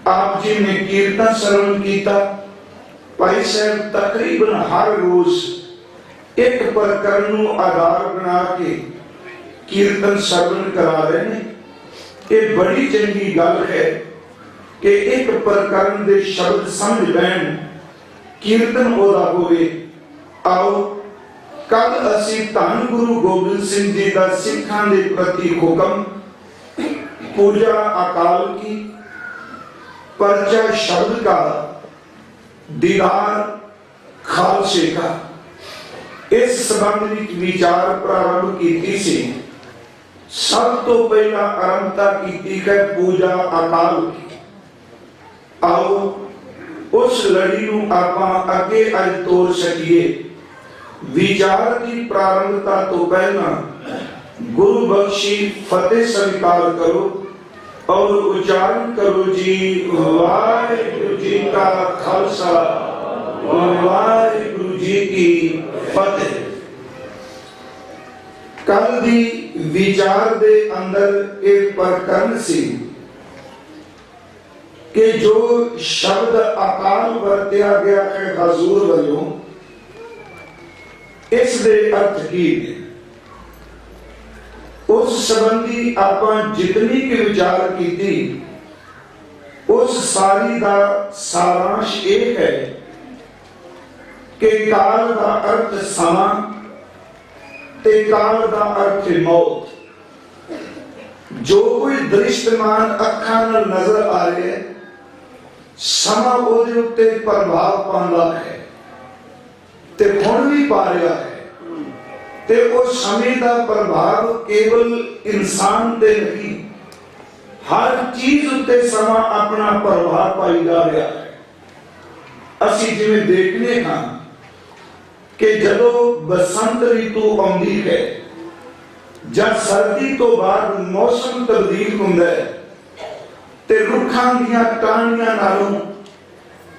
आप जी ने कीर्तन श्रवण किया, भाई साहब तकरीबन हर रोज एक प्रकरण नूं आधार बना के कीर्तन श्रवण करा रहे हैं। ये बड़ी चंगी गल है कि एक प्रकरण दे शब्द समझ लैन, कीर्तन ओदा होवे। आओ कल असी धन गुरु गोबिंद सिंह जी का सिखां दे प्रति हुक्म, पूजा अकाल की, परचा शब्द का, दीदार खालसे का, इस संबंध में विचार प्रारंभ की सी। सब तो पहला आरंभता की है पूजा अकाल की। आओ उस लड़ी नूं आपां अगे अज तोड़ सकीए। विचार की प्रारंभता तो पहला गुरु बख्शी फतेह स्वीकार करो और उच्चारण करो जी वाहिगुरु जी का खालसा, वाहिगुरु जी की फतेह। कल दी विचार दे अंदर एक प्रकरण सी कि जो शब्द अकाल वरत्या गया है हजूर वालों, इस दे अर्थ की ने उस संबंधी आपां जितनी की विचार की थी, उस सारी का सारांश एक है कि काल का अर्थ समा ते काल का अर्थ मौत। जो कोई दृश्यमान अखां नाल नजर आ रहा है, समा ओदे उत्ते प्रभाव पांदा है ते हुण भी पा रहा है। ते उस समय का प्रभाव केवल इंसान ते नहीं, हर चीज उत्ते समा अपना प्रभाव पाई जा रहा है। असी जिवें देखने हाँ कि जदों बसंत ऋतु आउंदी है, जब सर्दी तो बाद मौसम तब्दील हुंदा है ते रुखां दीयां टाहणियां नालों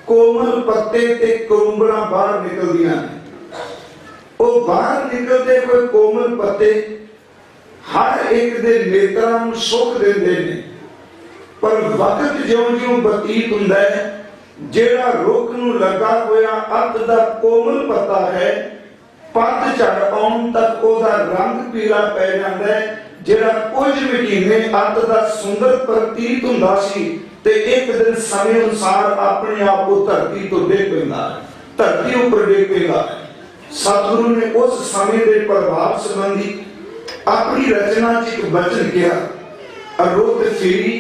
कोमल पत्ते ते करुंबड़ां बाहर निकलदियां ने। वो बाहर निकलते हुए कोमल पत्ते हर एक दे नेत्रां नूं सुख देंदे ने, पर वक्त ज्यों-ज्यों बतीत हुंदा है, जेड़ा रुख नूं लगा होया अत दा कोमल पत्ता है, पतझड़ आउण तक ओदा रंग पीला पै जांदा है। जेड़ा कुछ महीने अत दा सुंदर प्रतीत हुंदा सी ते एक दिन समय अनुसार अपने आप को धरती तो डिग पैंदा है, धरती उपर डिग पैंदा है। सतगुरु ने उस समय के प्रभाव संबंधी अपनी रचना च एक वचन किया, अरुत फिरी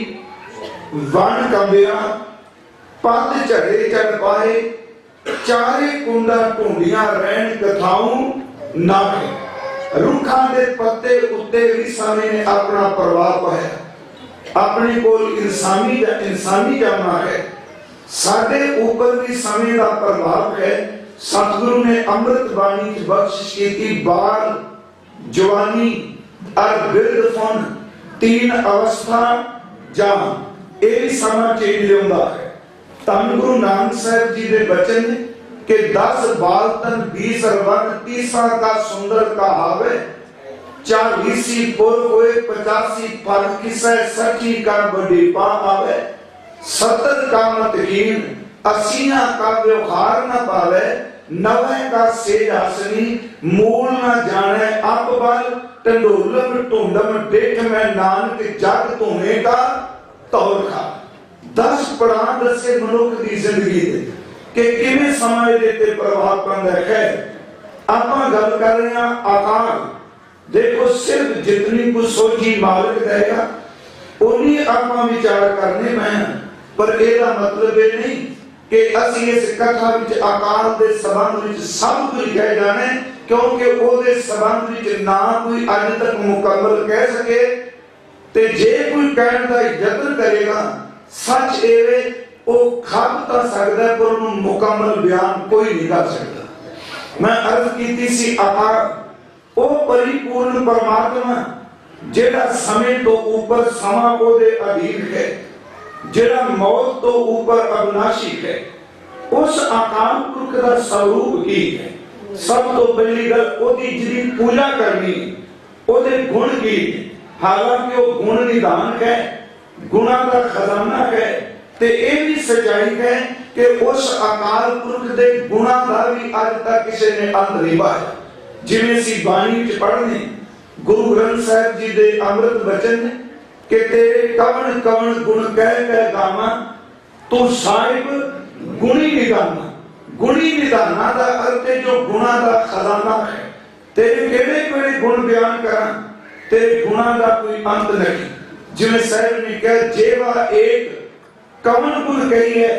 वन कंबिया पद झड़े चढ़ पाए, चारे कुंडा ढूंढियां रहन कथाऊं नाखे। रुखां दे पत्ते उत्ते भी समय ने अपना प्रभाव पाया। अपने कोल इंसानी जाना है, साडे ऊपर भी समय का प्रभाव है। सतगुरु ने अमृत बाणी की बख्शिश की, बाल जवानी और बिरधपन तीन अवस्था जहां ये समा चेंज लिया है। धन गुरु नानक साहब जी के वचन के 10 बाल तन 20 रवन 30 का सुंदर कहावे, 40 पुर होए 85 फल किसे 60 का बड़ी पा आवे, 70 का मतहीन 80 का व्यवहार न पावे, 90 का सेज हसनी मूल न जाने आप बल, टंडोलम टूंडम देख में नानक जग धोने का तौर खा। 10 पड़ाव दसे मनुख की जिंदगी दे कि किवें समय दे ते प्रभाव पैंदा है। आपां गल कर रहे हैं आकार, देखो सिर्फ जितनी कुछ सोची मालिक देगा उन्हीं आपां विचार करने में, पर एदा मतलब ये नहीं कि असी इस कथा विच आकार दे संबंध विच सब कुछ कह जाने, क्योंकि ओदे संबंध विच ना कोई अज तक मुकम्मल कह सके। ते जे कोई कहण दा यत्न करेगा, सच एवे ओ खप तो सकता है पर उन्हें मुकम्मल बयान कोई नहीं कर सकता। मैं अर्ज की सी आकार ओ परिपूर्ण परमात्मा जेड़ा समय तो ऊपर समा ओदे अधीन है, जेड़ा मौत तो ऊपर अविनाशी है। उस आकार पुरख का स्वरूप की है। सब तो पहली गल ओदी जिहड़ी पूजा करनी, ओदे गुण की, हालांकि वो गुण निधान है, गुणा का खजाना है, ते ये भी सच्चाई है कि उस अकाल पुरख के गुणों का भी अज तक किसी ने अंत नहीं पाया। जिवें असीं बाणी विच पढ़ने गुरु ग्रंथ साहिब जी दे अमृत वचन ने कि तेरे कवन कवन गुण कह कह गावां, तू साहिब गुणी निधाना। गुणी निधाना का अर्थ है जो गुणों का खजाना है। तेरे केड़े केड़े गुण बयान करा, तेरे गुणों का कोई अंत नहीं। जिवें साहिब ने कहा जेवा एक कवन गुण कही है,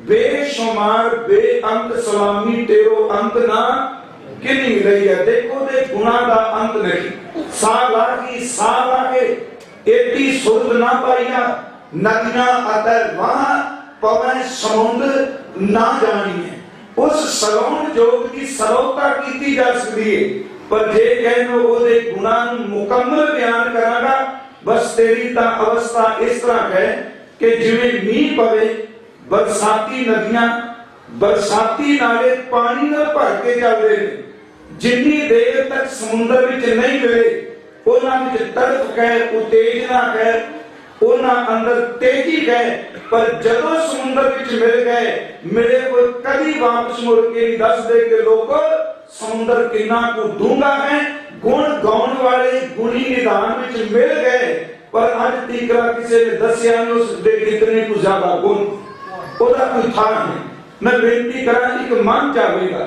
बेशुमार बेअंत सलामी तेरो अंत ना किन्नी रही है। देखो दे गुणों का अंत नहीं। सा लागे एती सुरत ना पाइया, नदियां अतर वहां पवन समुद्र ना जानी है। उस सलोन जोग की सरोता की जा सकती है, पर जे कहनो ओदे गुणां मुकम्मल बयान करांगा बस तेरी ता अवस्था इस तरह है कि जिवें मींह पवे, बरसाती नदियां बरसाती नाले पानी नाल भर के चलदे ने, जिन्नी देर तक समुद्र विच नहीं मिले उन्हां विच तड़फ कह उत्तेजना कह उन्हां अंदर तेजी कह, पर जदों समुद्र विच मिल गए मिले कोई कभी वापस मुड़ के नहीं दस दे के लोग समुद्र कितना को डूंगा है। गुण गाउन वाले गुणी निधान विच मिल गए, पर अज तीकरा किसी ने दसिया नहीं उस दे कितने को ज्यादा गुण ओदा कोई था नहीं। मैं बेनती करा एक मन जावेगा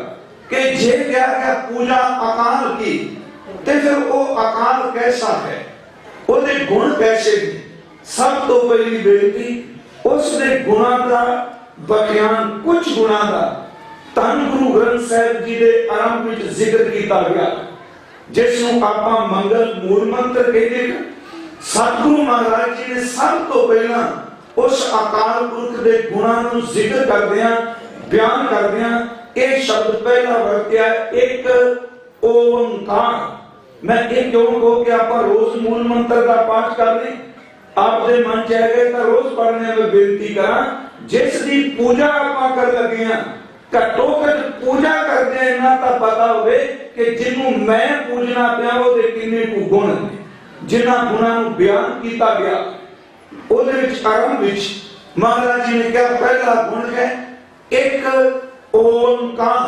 कि जे क्या क्या पूजा अकाल की ते फिर वो अकाल कैसा है, ओदे गुण कैसे ने। सब तो पहली बेनती उसने गुणों का बयान कुछ गुणों का धन गुरु ग्रंथ साहिब जी के आरंभ में जिक्र किया गया, जिसनों आपां मंगल मूल मंत्र कहते हैं। सतगुरु महाराज जी ने सब तो पहला उस अकाल पुरख के गुणों को जिक्र करदिया बयान करदिया एक शब्द पहला वरत्या एक ओंकार। मैं एक क्यों कहो कि आप रोज मूल मंत्र का पाठ कर लें, आपके मन च है तो रोज पढ़ने में बेनती करा। जिस दी पूजा आप कर लगे हैं घट्टो घट पूजा करते हैं इन्ना तो पता होवे कि जिन्हों मैं पूजना पिया वो किन्ने को गुण ने, जिन्हां गुणां नूं बयान किया गया ओदे विच आरंभ विच महाराज जी ने क्या पहला गुण है एक ओंकार।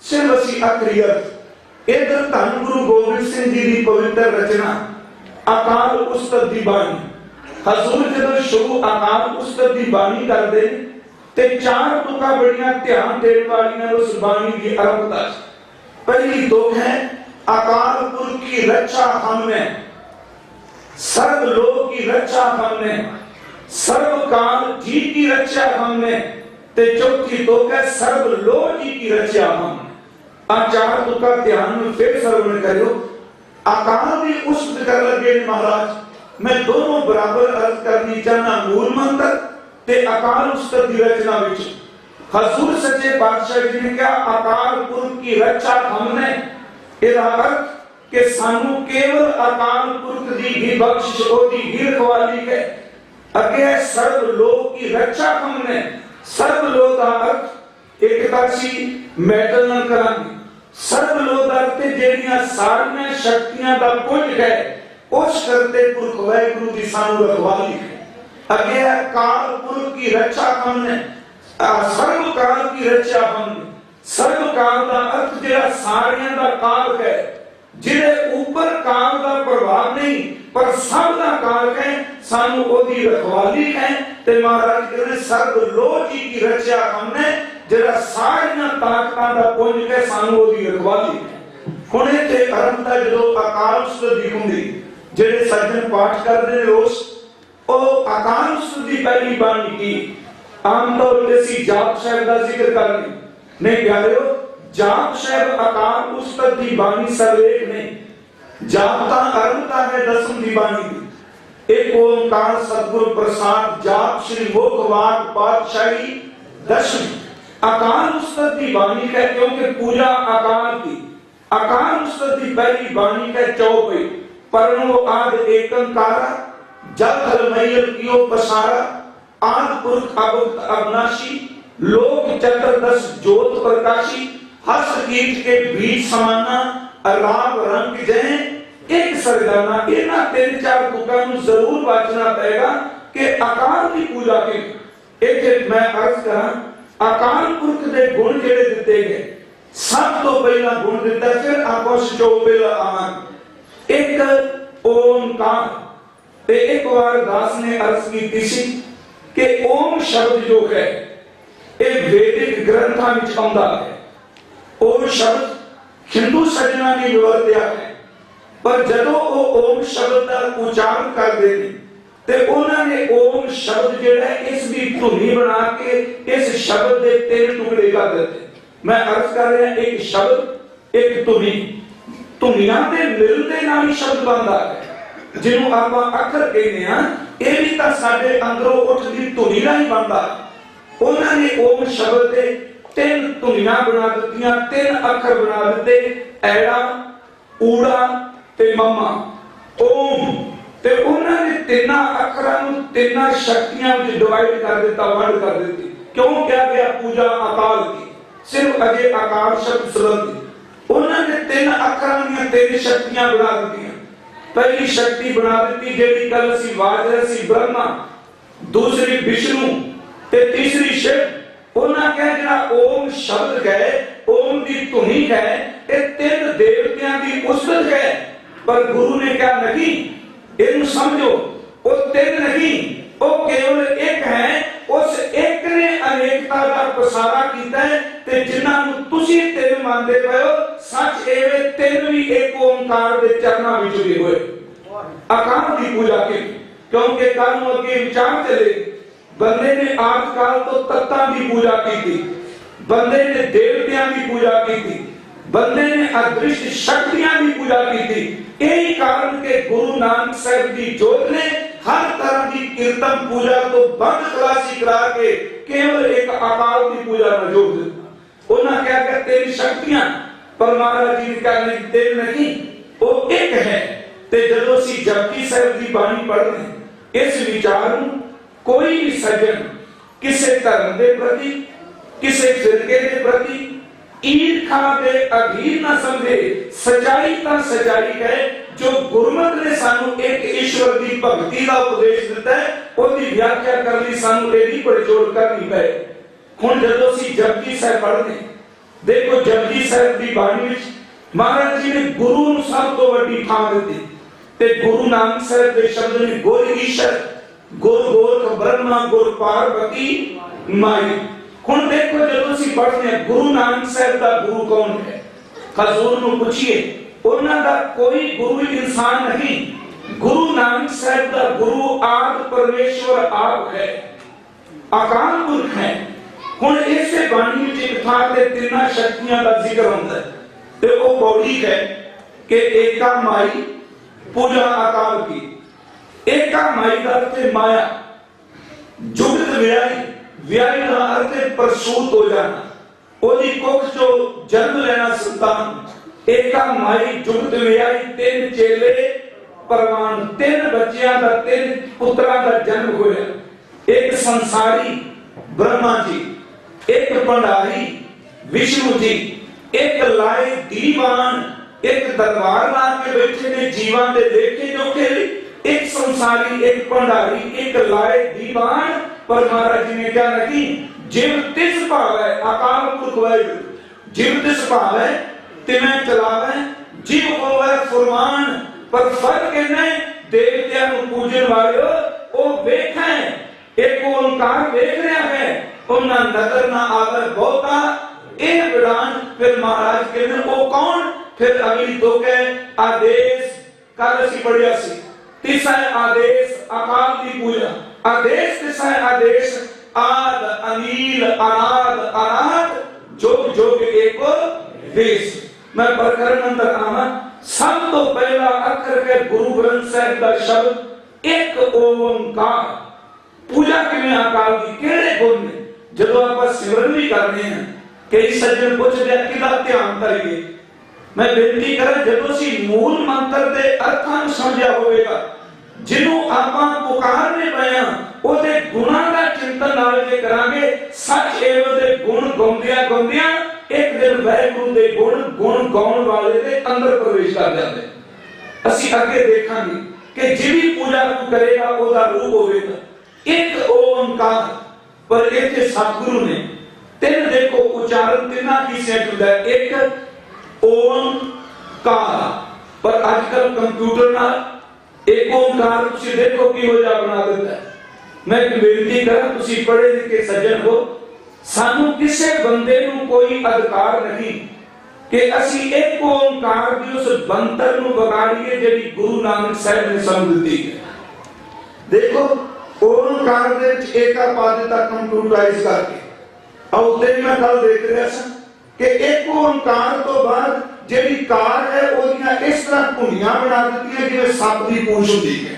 सिर्फ असी अखरीयत इधर धन गुरु गोबिंद सिंह जी की पवित्र रचना अकाल उस्तत दी बाणी, हजूर जब शुरू अकाल उस्तत दी बाणी करदे ते चार तुका बड़ियां ध्यान देने वाली उस बाणी की आरंभता। पहली तो है अकाल पुरख की रक्षा हमने, सर्व लोक की रक्षा हमने, सर्व काल जी की रक्षा हमने, ते चौथी तो है सर्व लोक जी की रक्षा हम। चार तुका ध्यान में फिर सर्वण करो। अकाल भी उस्त कर लगे महाराज, मैं दोनों बराबर अर्थ करनी चाहना मूल मंत्र ते अकाल उस्तत की रचना विच। हजूर सच्चे पातशाह जी ने कहा अकाल पुरख की रक्षा हमने, इहदा अर्थ कि सानू केवल अकाल पुरख दी ही बख्शिश ओदी ही रखवाली है। अगे सर्व लोक की रक्षा हमने, सर्व लोक का अर्थ एकतासी मैटल न करांगे। सर्व लोक का अर्थ जेड़ियां सारियां शक्तियां दा पुंज है उस करते पुरख वाहिगुरु दी सानू रखवाली है। अगे काल पुरख की रक्षा हमने, सर्व काल की रक्षा हमने। सर्व काल का अर्थ जेड़ा सारियां दा काल है, जिहदे ऊपर काल का प्रभाव नहीं पर सब दा काल है, सानू ओदी रखवाली है। ते महाराज कहते सर्व लोक जी की रक्षा हमने, जेड़ा सारियां ताकतां दा पुंज है सानू ओदी रखवाली है। हुणे ते आरंभता जदों अकाल उस्तत दी हुंदी, जेड़े सज्जन पाठ करदे रोज ओ अकाल उस्तत दी पहली बाणी की आमतौर ते सी जाप साहिब दा जिक्र करनी नहीं प्यारेओ। जाप साहिब अकाल उस्तत दी बाणी सर्वेक नहीं, जाप दा आरंभता है दसम दी बाणी दी। एक ओंकार सतगुरु प्रसाद जाप श्री मुखवाक पातशाही दशमी। अकाल उस्तत दी बाणी है क्योंकि पूजा अकाल की। अकाल उस्तत दी पहली बाणी है चौपई, परनो आद एकंकारा जल थल मैल कियो पसारा, आद पुरख अभुक्त अविनाशी, लोक चतुर्दश ज्योत प्रकाशी, हस्त कीट के बीच समाना, अलाप रंग जय एक सरदाना। इन्हां तीन चार तुकां नूं जरूर वाचना पएगा कि अकाल की पूजा के इत्थे मैं अर्ज करा अकाल पुरख के गुण जिहड़े दिते गए, सब तो पहला गुण दिता, फिर आप उस जो पहला आवांगे एक ओंकार। ते एक बार दास ने अर्ज की सी कि ओम शब्द जो है ये वैदिक ग्रंथां विच आउंदा है। ओम शब्द हिंदू सज्जना ने वरत्या है, पर जदों वो ओम शब्द का उच्चारण करते हैं ते उन्होंने ओम शब्द जिहड़ा इसकी धुनी बना के इस शब्द के 3 टुकड़े कर देते। मैं अर्ज कर रहा एक शब्द एक धुनी, धुनियां दे मिलदे नाल ही शब्द बनदा है, जिन्हों आपां अखर कहने हां, ये भी तां साडे अंदरों उठदी धुनी नाल ही बनदा है। उन्होंने ओम शब्द दे 3 धुनियां बना दित्तियां, 3 अखर बना दिते, ऐड़ा ऊड़ा ते मम्मा। ओम ते उन्होंने 3 अखरां नूं 3 शक्तियां विच डिवाइड कर दिता, वंड कर दी। क्यों क्या गया पूजा अकाल की, सिर्फ अजे अकाल शब्द संबंधी उन्होंने 3 अखरां दी 3 शक्तियां बना दी। पहली शक्ति बना दी जेड़ी कल सी वाजरा सी ब्रह्मा, दूसरी विष्णु ते तीसरी शिव। उन्होंने कहा जिहड़ा ओम शब्द है, ओम दी धुनी है, ये 3 देवतियां दी उसदत है। पर गुरु ने कहा नहीं, इन्हें समझो वो 3 नहीं, वो केवल एक है। उस एक ने अनेकता का प्रसारा किया है ते जिन्हां नूं तुसीं 3 मानदे पए हो, सच एवे 3 भी एक ओंकार दे चरणां विच जुड़े होए। अकाल की पूजा की, क्योंकि कल नूं अगे विचार चले, बंदे ने आज काल तो तत्तां की पूजा की थी, बंदे ने देवतियां की पूजा की थी, बंदे ने अदृश्य शक्तियां की पूजा की थी। यही कारण के गुरु नानक साहब की जोत ने हर तरह की कीर्तन पूजा को बंद खलासी करा के केवल एक अकाल की पूजा में जोड़ दिया। उन्होंने क्या कहते तेरी शक्तियां, पर महाराज जी का तेरे नहीं, वो एक है। ते जदों असीं जपजी साहिब की बाणी पढ़ते, इस विचार कोई भी सज्जन किसी धर्म के प्रति, किसी फिरके के प्रति ईर्खा के अधीन न समझे। सच्चाई तो सच्चाई है, जो गुरमत ने सानू एक ईश्वर की भक्ति का उपदेश दिता है, उसकी व्याख्या करनी सानू एडी पड़चोल करनी पए। हुण जदों असीं जपजी साहिब पढ़ते, देखो जपजी साहिब की बाणी विच महाराज जी ने गुरु नूं सब तो वड्डी थां दित्ती, ते गुरु नानक साहिब के शब्द ने गुर ईश्वर, गुर गोरख ब्रह्मा, गुर पार्वती माई। हुण देखो जदों असीं पढ़ते हैं गुरु नानक साहिब का गुरु कौन है, हजूर नूं पुछिए, उन्हां दा कोई गुरु इंसान नहीं। गुरु नानक साहिब का गुरु आदि परमेश्वर आप है, अकाल पुरख है। हुण इसे बाणी विच एक थां ते 3 शक्तियां का जिक्र होंदा है, ते वो पौड़ी है कि एका माई पूजा अकाल की। एका माई का अर्थ है माया, जुगत व्याई, व्याई का अर्थ है प्रसूत हो जाना, ओदी कुख जो जन्म लेना संतान। एका माई जुगत व्याई, 3 चेले परवान, 3 बच्चियां का 3 पुत्रां का जन्म होया। एक संसारी ब्रह्मा जी, एक भंडारी विष्णु जी, एक लाए दीवान, एक दरबार ला के बैठे ने जीवां दे लेखे जोखे, एक संसारी, एक भंडारी, एक लाए दीवान। पर महाराज जी ने क्या नहीं, जिव तिस भावै, अकाल पुरख वाहिगुरू जिव तिस भावै तिवें चलावै, जिव होवै फुरमान। पर फर्क कहना है देवतियां नूं पूजन वालिओ ओ वेखै, एक ओंकार वेख रहा है, उन्हां नजर ना आवे बहुता ए विधान। फिर महाराज कहते ओ कौन, फिर अगली तो कह आदेश कल असीं पढ़िया सी, तीसरा आदेश अकाल की पूजा। आदेश किसा है, आदेश आद अनिल अनाद अनाथ जोग जोग एको देश। मैं प्रकरण अंदर आवा, सब तो पहला अक्षर के गुरु ग्रंथ साहिब का शब्द एक ओंकार। पूजा किवें अकाल की केड़े गुण ने, जदों आपां सिमरन भी करने हैं, कई सज्जन पुछदे किदा ध्यान करिए। मैं बेनती करा जदों असीं मूल मंत्र दे अर्थां नूं समझिया होवेगा, जिन्हों आपां पुकारने पए ओदे गुणां दा चिंतन नाल जे करांगे, सच एवं दे गुण गाउंदियां गाउंदियां एक दिन वाहिगुरू दे गुण गाउण वाले दे अंदर प्रवेश कर जांदे। असीं अगे देखांगे कि जिहड़ी पूजा तू करेगा ओदा रूप होवेगा एक ओंकार। पर इत्थे सतगुरु ने तीन देखो उच्चारण तिना की सेट होता है, एक ओंकार, पर आजकल कंप्यूटर ना एक ओंकार तुसी देखो कि हो जा बना देता है। मैं एक बेनती करा, तुसी पढ़े लिखे सज्जन हो, सानू किसे बंदे नू कोई अधिकार नहीं कि असी एक ओंकार दी उस बंतर नू बगाड़िए जिहड़ी गुरु नानक साहब ने सानू दी है। देखो ओंकार दे विच एकापादिता कंप्यूटराइज करके और दिन मैं कल देख रहा था कि एक ओंकार तो बाद जिहड़ी कार है ओदियां इस तरह धुनियां बना दित्तियां जिवें सप दी पूंछ हुंदी है।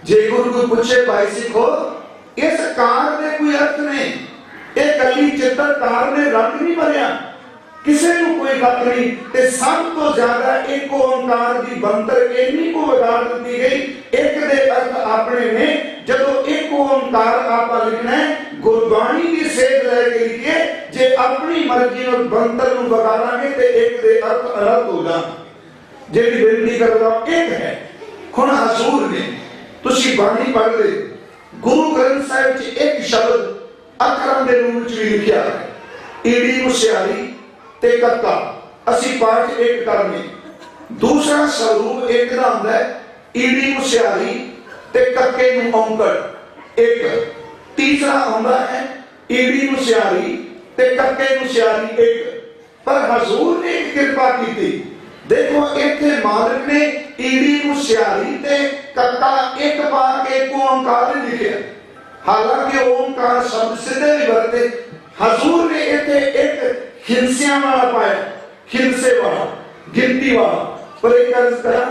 जे गुरु कोई पूछे भाई सिखो इस कार दे कोई अर्थ नहीं, ये कली चित्रकार ने रंग नहीं भरिया, किसी को कोई गल नहीं, ते सब तो ज्यादा एक ओंकार की बनतर इन्नी को बता दी गई। एक दे अर्थ अपने ने जदों एक ओंकार आपा लिखना है गुरबाणी की सेध लेके लिखिए, जे अपनी मर्जी और बनतर को बगाड़ांगे ते एक दे अर्थ अलग हो जाण। जेडी बेनती कर रहा एक है हुण हजूर ने तुसी बाणी पढ़ ले, गुरु ग्रंथ साहिब च एक शब्द अखरां दे रूप च भी लिखिया है, ईड़ी मुसियारी ते कक्का, असी पाठ एक करने। दूसरा स्वरूप एक दा हुंदा है ईड़ी मुसियारी ते कक्के नूं औंकड़ एक, तीसरा हुंदा है ईड़ी मुसियारी ते कक्के नूं सियारी एक। पर हजूर ने एक कृपा की, देखो इत्थे मालिक ने ईड़ी मुसियारी ते कक्का एक पा के ओंकार लिखिया, हालांकि ओंकार शब्द सीधे भी वरते, हजूर ने इत्थे एक हिंसियां वाला पाया, हिंसे वाला, गिनती वाला। पर एक अर्ज करा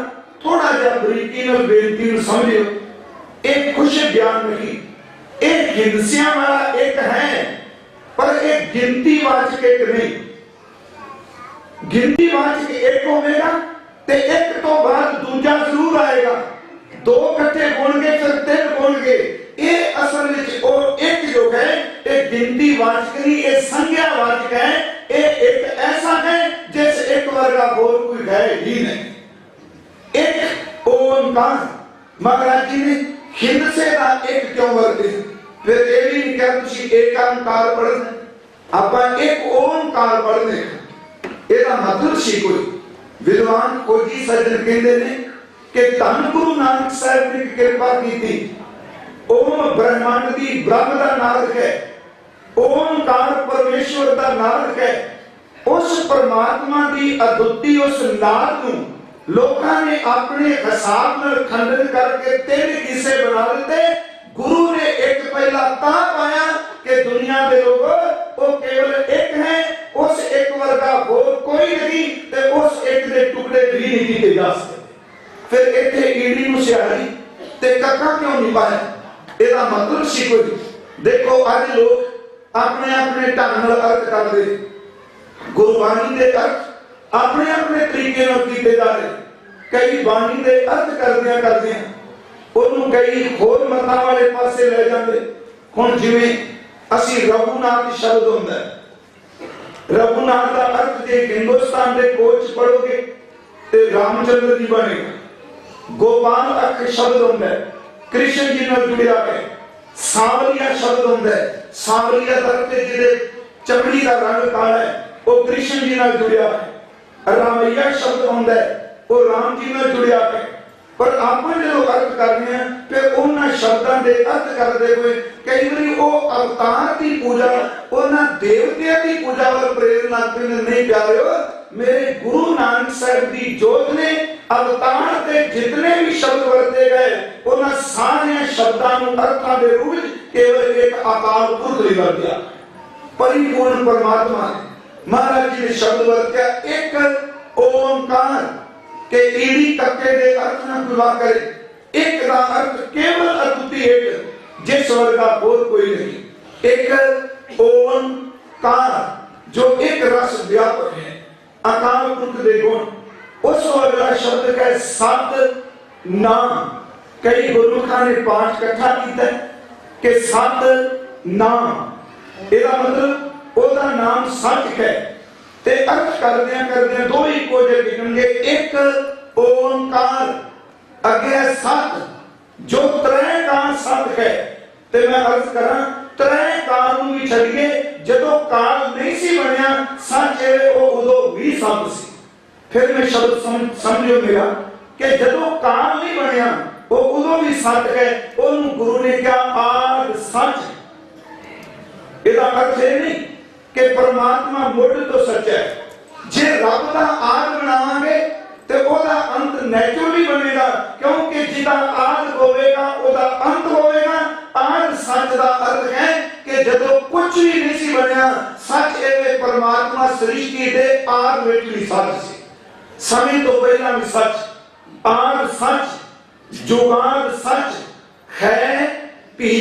थोड़ा जा बरीकी नाल बेनती नूं समझियो, एक खुश ज्ञान नहीं, एक हिंसियां वाला एक है पर एक गिनती वाचक एक नहीं। गिनती वाचक एक होगा ते एक तो बाद दूजा जरूर आएगा, दो इकट्ठे होंगे फिर तीन होंगे, ये असल विच और एक जो है एक गिनती वाचक नहीं, ये संज्ञा वाचक है, ये एक ऐसा है जैसे एक वर्गा और कोई है ही नहीं। एक ओंकार महाराज जी ने हिंदसे का एक क्यों वर्ते, फिर ये भी नहीं क्या तुसी एक ओंकार पढ़ना, आपा एक ओंकार पढ़ने ਇਹਦਾ ਮਤਲਬ ਸੀ ਕੋਈ ਵਿਦਵਾਨ ਕੋਈ ਸੱਜਣ ਕਹਿੰਦੇ ਨੇ ਕਿ ਧੰਨ ਗੁਰੂ ਨਾਨਕ ਸਾਹਿਬ ਨੇ ਕਿਰਪਾ ਕੀਤੀ, ਓਮ ਬ੍ਰਹਮੰਡ ਦੀ ਬ੍ਰਹਮ ਦਾ ਨਾਮ ਹੈ, ओंकार परमेश्वर का नाम है, उस परमात्मा की अद्भुति उस नाम नूं लोकां ने अपने हिसाब नाल खंडन करके तीन हिस्से बना दिते। गुरु ने एक पहला ता पाया कि दुनिया के लोग वो केवल एक है, उस एक वर्गा होर कोई नहीं, ते उस एक दे टुकड़े भी नहीं किए जा सकते। फिर इत्थे ईड़ी मुसियारी ते कक्का क्यों नहीं पाया, ਇਹਦਾ मतलब सी कोई। देखो आज लोग अपने अपने ढंग नाल अर्थ करते, गुरबाणी के अर्थ अपने अपने तरीके नाल कीते जा रहे, कई बाणी के अर्थ करदियां करदियां ਉਹਨੂੰ कई होर मतां वाले पासे ले जाते। हुण जिवें असी रघुनाथ शब्द हुंदा है, रघुनाथ का अर्थ जे हिंदुस्तान के कोच पढ़ोगे ते रामचंद्र जी बनेगा। गोपाल अर्थ शब्द हुंदा है, कृष्ण जी नाल जुड़िया है। सांवलिया शब्द हुंदा है, सांवलिया अर्थ जिहदे चमड़ी का रंग काला है वो कृष्ण जी नाल जुड़िया है। रामैया शब्द हुंदा है वो राम जी नाल जुड़िया है। पर आपन जो अर्थ करने हैं फिर उन्हां शब्दां दे अर्थ करदे हुए कई बारी वो अवतार की पूजा उन्हां देवतियां की पूजा वाल प्रेरणा नहीं प्यारे। मेरे गुरु नानक साहब की जोत ने अवतार के जितने भी शब्द वरते गए उन्हां सारे शब्दां नूं अर्थां दे रूप विच केवल एक अकाल पुरख ही वरतिया, परिपूर्ण परमात्मा महाराज जी ने शब्द वरतिया एक ओंकार के ईड़ी कक्के दे अर्थ ना गुवा करे। एक दा अर्थ केवल अद्वितीय एक जिस वर्गा और कोई नहीं। एक ओंकार जो एक रस व्यापक है, अकाल पुरख दे गुण, उस वर्गा शब्द का सत नाम। कई गुरुखां ने पाठ इकट्ठा किया कि सत नाम, ਇਹਦਾ मतलब ਉਹਦਾ नाम सच है। ते अर्थ करदे दो ही को जे लिखणगे, एक ओंकार अगे सत जो त्रै का सत है। ते मैं अर्थ करा त्रै का नहीं छड़िए जदों काल नहीं सी बनया सच है वो उदों भी सत सी। फिर मैं शब्द समझो मेरा कि जदों काल नहीं बनया वो उदों भी सच है। उन्होंने गुरु ने कहा आद सच। इसका अर्थ यह नहीं कि परमात्मा मुढ़ तो सच्चा है। जे रब का आद बनावांगे तो ओदा अंत नैचुरली बनेगा, क्योंकि जिदा आद होवेगा ओदा अंत होवेगा। आद सच का अर्थ है कि जदों कुछ भी नहीं सी बनया सच है परमात्मा सृष्टि दे आद विच भी सच सी, समय तो पहला भी सच, आद सच, जुगाद सच है, भी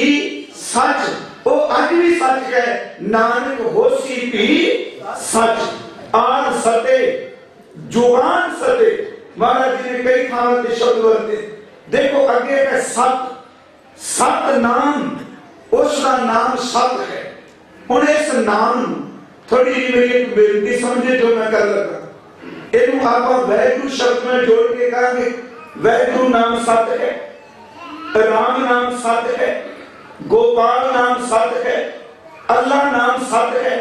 सच, वो अज भी सच है। नानक होसी भी सच। आद सते, जुगान सते। महाराज जी ने कई थानों के शब्द वरते। देखो अगे है सत, सत नाम, उसका नाम सत है। हुण इस नाम थोड़ी जी मेरी एक बेनती समझे जो मैं कर लगा। इनू आपां वैगुरु शब्द में जोड़ के कहांगे। वैगुरु नाम सत है, राम नाम सत है, गोपाल नाम सत है, अल्लाह नाम सत है।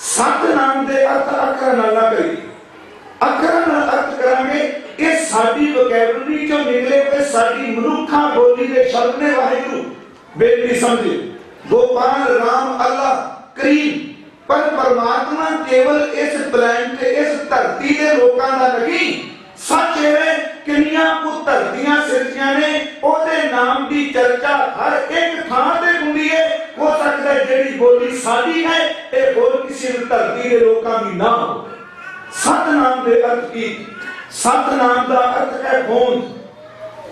सत नाम दे अर्थ अखर नाल ना करिए, अखर नाल अर्थ करांगे। ये साडी वोकैबुलरी चों निकले हुए साडी मनुखा बोली दे शब्द ने वाहिगुरु। बेनती समझे। गोपाल, राम, अल्लाह, करीम। पर परमात्मा केवल इस प्लैनेट इस धरती के लोगों का नहीं। सच है किन्नियां को धरतियां सिरजियां ने ओदे नाम की चर्चा हर एक थां ते हुंदी है। हो सकता है जेड़ी बोली साडी है ये होर किसी धरती के लोगों की ना हो। सत नाम के अर्थ की, सत नाम का अर्थ है होंद।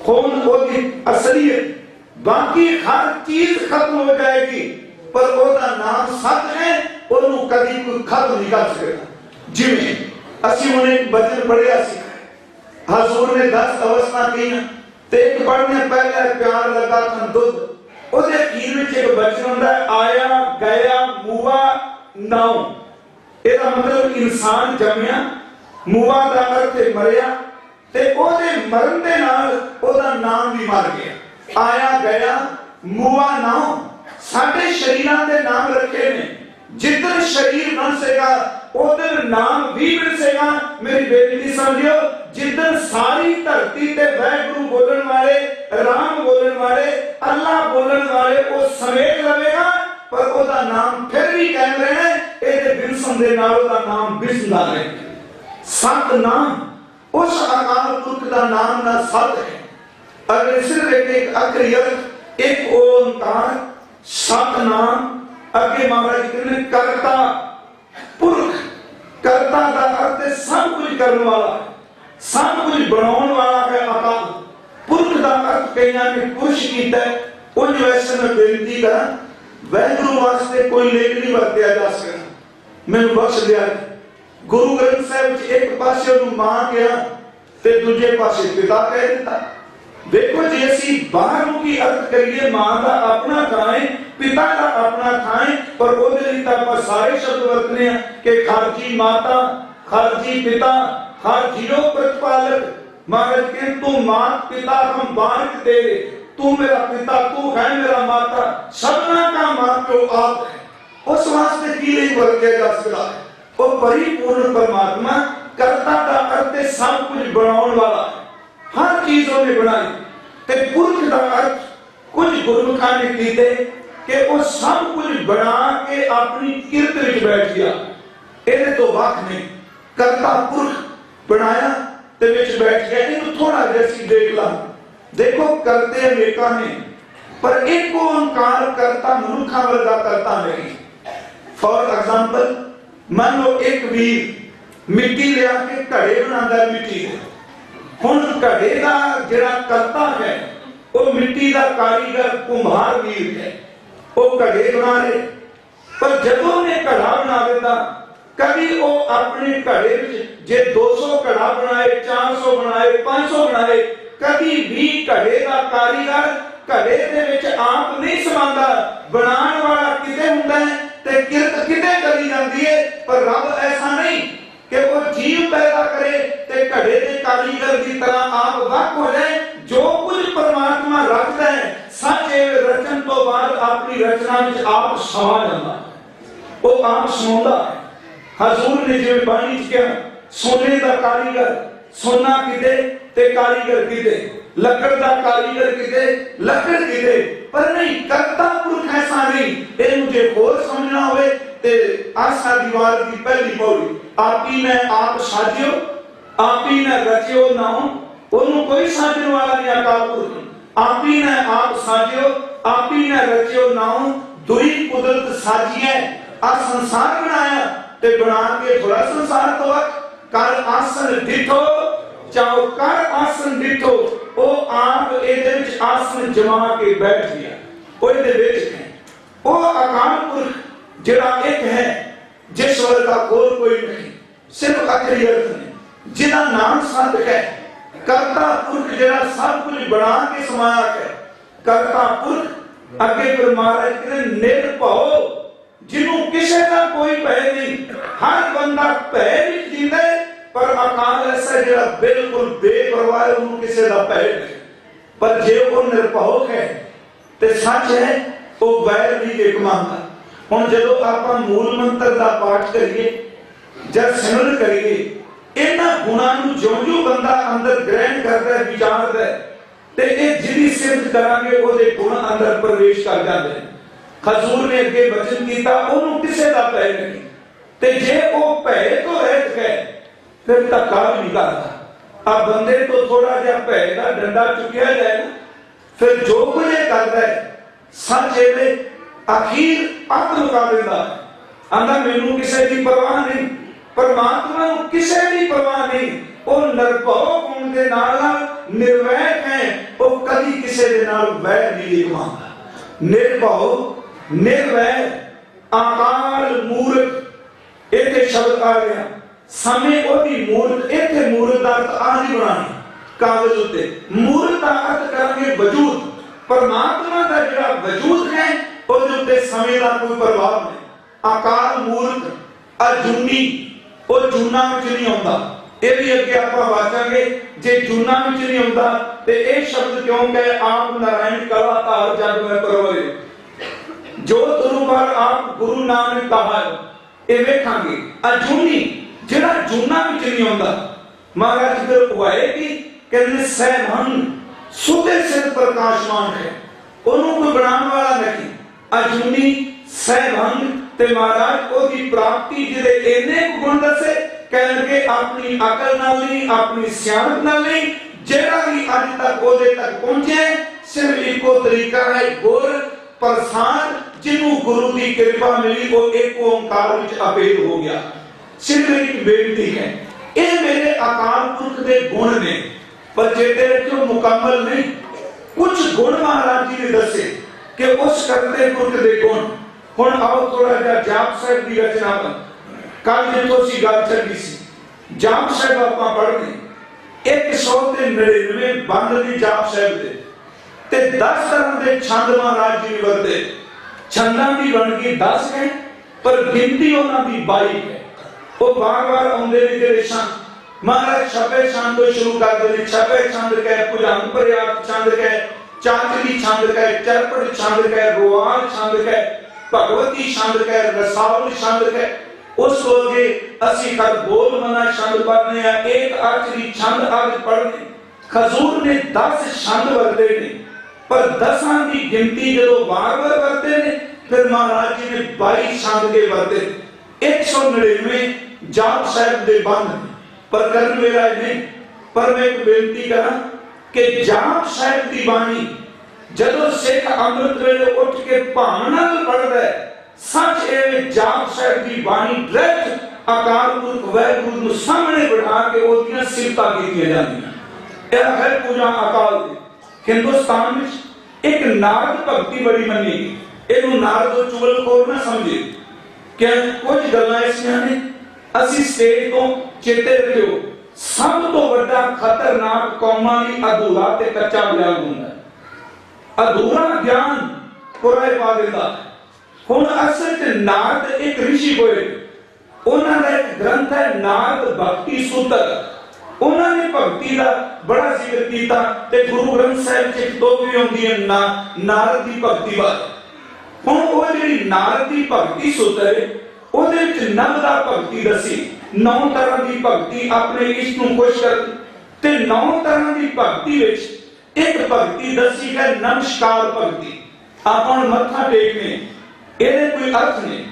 होंद ओदी असलियत। बाकी हर चीज खत्म हो जाएगी पर ओदा नाम सत है, ओनू कभी कोई खत्म नहीं कर सकता। जिवें असीं हुणे बचन पढ़िया सी, हजूर ने 10 अवस्था कही ते एक पढ़ने पहले प्यार लगा थन दुध। ओदे अखीर विच एक बचन हुंदा है आया गया मूआ नाउ। ਇਹਦਾ मतलब इंसान जमिया, मूआ का अर्थ है मरिया, ते ओदे मरण दे नाल ओदा नाम भी मर गया। आया गया मूआ नाउ। साडे शरीरां दे नाम रखे ने। जिधर शरीर बनसेगा उधर नाम भी बनसेगा। मेरी बेनती समझियो, जिधर सारी धरती ते वैगुरु बोलण वाले, राम बोलण वाले, अल्लाह बोलण वाले वो समेट लवेगा पर ओदा नाम फिर भी कायम रहना। ਇਹਦੇ ਬਿਰਸਨ ਦੇ ਨਾਲ ਉਹਦਾ ਨਾਮ ਬਿਰਸਦਾ ਹੈ। ਸਤ ਨਾਮ ਉਸ ਅਕਾਲ ਪੁਰਖ ਦਾ ਨਾਮ ਨਾ ਸਤ ਹੈ। ਅਗਰ ਸਿਰਫ ਇੱਕ ਅਖਰੀਅਤ ਇੱਕ ਓੰਕਾਰ ਸਤਨਾਮ। अगे महाराज कहते करता पुरख। करता का अर्थ है सब कुछ करने वाला, सब कुछ बनाने वाला है अकाल। पुरख का अर्थ कईयां ने पुरुष कीता है। उन वैसे मैं बेनती करा वैगुरु वास्ते कोई लेख नहीं वरतिया जा सकता। मैनू बख्श दिया। गुरु ग्रंथ साहिब एक पासे उन्होंने मां कहा ते दूजे पासे पिता कह दिता। देखो जी असी बाहर की अर्थ करिए मां का अपना थां, पिता का अपना थां, पर ओदे लई तां आपां सारे शब्द वरतने कि खारजी माता, खारजी पिता, खारजीरो प्रतिपालक। महाराज के तू मात पिता हम बारक तेरे, तू मेरा पिता, तू है मेरा माता, सबना का मां प्यो आप है। उस वास्ते की नहीं वर्तिया जा सकता। वो परिपूर्ण परमात्मा कर्ता का अर्थ है सब कुछ बनाने वाला है। हर चीज उन्हें बनाई। ते पुरख का अर्थ कुछ गुरमुखा ने कीते कि वो सब कुछ बना के अपनी किरत विच बैठ गया। ਇਹਦੇ ਤੋਂ ਵੱਖ नहीं। करता पुरख बनाया ते विच बैठ गया। इन्हें थोड़ा जैसी देख ला। देखो करते अनेका ने पर एक ओंकार करता मनुखा वर्गा करता नहीं। फॉर एग्जाम्पल मान लो एक वीर मिट्टी लिया के घड़े बनाता मिट्टी दे। हुण घड़े का जिहड़ा करता है वो मिट्टी का कारीगर कुम्हार वीर है। वो घड़े बना रहे पर जदों ने घड़ा बना दिता कभी वो अपने घड़े जे 200 घड़ा बनाए, 400 बनाए, 500 बनाए, कभी भी घड़े का कारीगर घड़े दे विच आप नहीं समांदा। बनाने वाला किते हुंदा है ते किरत किते करी जाती है। पर रब ऐसा नहीं कि वो जीव पैदा करे ते घड़े के कारीगर की तरह आप वक हो जाए। जो कुछ परमात्मा रखता है सच रचन तो बाद अपनी रचना में आप समा जाता। वो आप सुनाता है। हजूर ने जिवें बाणी च कहा, सोने का कारीगर सोना किते ते कारीगर किते, लकड़ का कारीगर किते लकड़ किते, पर नहीं करता पुरख ऐसा नहीं। ये मुझे और समझना होवे ते आशा दीवार की पहली पौड़ी, आप ही ने आप साजियो आप ही ने रचियो नाओ, ओनू कोई साजन वाला नहीं अकाल पुरख। आप ही ने आप साजियो आप ही ने रचियो नाओ, दुई कुदरत साजी है आ संसार बनाया ते बना के थोड़ा संसार तो कर आसन डिठो चाहो कर आसन डिठो, ओ आप एदे विच आसन जमा के बैठ गया। ओ एदे विच है ओ अकाल पुरख जिहड़ा एक है, जिस वर्गा और कोई नहीं, सिर्फ आखिरी अर्थ ने जिहदा नाम सत है। करता पुरख जिहड़ा सब कुछ बना के समाया है, करता पुरख अगे फिर महाराज कहते निर्भव, जिन्हों किसी का कोई भय नहीं। हर बंदा भय विच जींदा है, पर अकाल ऐसा जिहड़ा बिल्कुल बेपरवाह है, उन्होंने किसी का भय नहीं। पर जे वो निर्भव है ते सच है, वो वैर नहीं देख मांगता। हुण जदों आपां मूल मंत्र का पाठ करिए जब सिमरन करिए, इन्हां गुणां नूं जो बंदा अंदर ग्रहण करता है विचारता है, ते इह जिहड़ी सिमरन करांगे ओहदे गुण अंदर प्रवेश कर जांदे ने। हजूर ने अगे वचन किया, ओनू किसी का भय नहीं, ते जे वो भय तो रहित है फिर धक्का भी नहीं करता। अब बंदे तो थोड़ा जिहा भय का डंडा चुकिया जाए ना, फिर जो कुछ करता है सच एवे आखिर अत लगा देता है। आंदा मैनू किसी की परवाह नहीं, परमात्मा नूं किसी की परवाह नहीं। वो निर्भव होने के नाल निर्वैर है, वो कभी किसी के नाल वैर नहीं मांगता। निर्भव निर्वैर अकाल मूर्ख, इत्थे शब्द आ गया समय ओदी मूर्त। इत्थे मूर्त का अर्थ आदि बनानी कागज उत्ते, मूर्त का अर्थ करेंगे वजूद। परमात्मा का जिहड़ा वजूद है ओदे उत्ते समय का कोई प्रभाव नहीं। अकाल मूर्त अजूनी, वो जूना विच नहीं आउंदा। ये भी अगे आपां वाचांगे, जे जूना विच नहीं आउंदा ते ये शब्द क्यों कहे आप नारायण कला धार जग में परवरे, जो गुरु पर आप गुरु नाम ने कहा ये वेखांगे। अजूनी जिहड़ा जूना विच नहीं आउंदा, महाराज फिर उपाय की कहंदे सहभंग सुते सिर प्रकाशमान है, ओनू कोई बनाने वाला नहीं। अजूनी सहभंग ते महाराज ओदी प्राप्ति जिहदे इन्ने गुण दसे कहणगे अपनी अकल नाल नहीं, अपनी सियाणप नाल नहीं। जेड़ा भी अज तक ओदे तक पहुंचे सिर्फ इको तरीका है, गुर प्रसाद जिन्हों गुरु की कृपा मिली वो एक ओंकार विच अभेद हो गया। सिर्फ एक बेनती है, ये मेरे अकाल पुरख के गुण ने, पर जेते रखो मुकम्मल नहीं। कुछ गुण महाराज जी ने दसे कि उस करते पुरख के गुण। हुण आओ थोड़ा जिहा जाप साहिब की रचना पर कल जितों सी गल चली सी। जाप साहिब आपां पढ़दे 199 बंद दी जाप साहिब दे ते 10 तरह के छंद महाराज जी ने वरते। छंदां की गिनती 10 है, पर गिनती उन्हां दी 22 है। वो बार-बार आउंदे ने जिहड़े छंद महाराज छपे छंद तो शुरू करदे ने। छपे छंद कह, भुजंग प्रयात छंद कह, चांचली छंद कह, चरपट छंद कह, रोआल छंद कह, भगवती छंद कह, रसावल छंद कह। उस लोगे असी कर बोल मना छंद पढ़ने हैं, एक आखिरी छंद आज पढ़ने। हजूर ने 10 छंद वरते ने, पर 10 की गिनती जो बार-बार वरते ने, फिर महाराज जी ने 22 छंद के वरते। 199 जाप साहिब दे बंद, पर करन मेरा नहीं। पर मैं एक बेनती करा कि जाप साहिब की बाणी जदों सिख अमृत वेले उठ के भावना नाल पढ़दा है, सच ए जाप साहिब की बाणी डायरेक्ट अकाल पुरख वाहिगुरू नूं सामने बिठा के ओदियां सिफतां कीतियां जांदियां। यह है पूजा अकाल दी। हिंदुस्तान में एक नारद भक्ति बड़ी मनी, इहनूं नारद चुगलखोर ना समझे कि कुछ गल्लां ऐसियां ने असी स्टेज तो चेते रखियो, सब तो बड़ा खतरनाक कौमां लई अधूरा ते कच्चा ज्ञान हुंदा। अधूरा ज्ञान पुराए पा दिंदा। हुण असल च नारद एक ऋषि होए, उन्हां दा एक ग्रंथ है नारद भक्ति सूत्र। उन्होंने भक्ति का बड़ा जिक्र किया ते गुरु ग्रंथ साहिब च दो भी आउंदी है नारद की भक्ति बारे। हुण वो जिहड़ी नारद की भक्ति सूत्र है ਉਹਦੇ ਵਿੱਚ ਨਵ ਦਾ ਭਗਤੀ ਦਸੀ 9 ਤਰ੍ਹਾਂ ਦੀ ਭਗਤੀ ਆਪਣੇ ਇਸ਼ਟ ਨੂੰ ਖੁਸ਼ ਕਰਨ ਤੇ 9 ਤਰ੍ਹਾਂ ਦੀ ਭਗਤੀ ਵਿੱਚ ਇੱਕ ਭਗਤੀ ਦਸੀ ਹੈ ਨਮਸਕਾਰ ਭਗਤੀ। ਆਪਾਂ ਨੂੰ ਮੱਥਾ ਟੇਕਨੇ ਇਹਦੇ ਕੋਈ ਅਰਥ ਨਹੀਂ।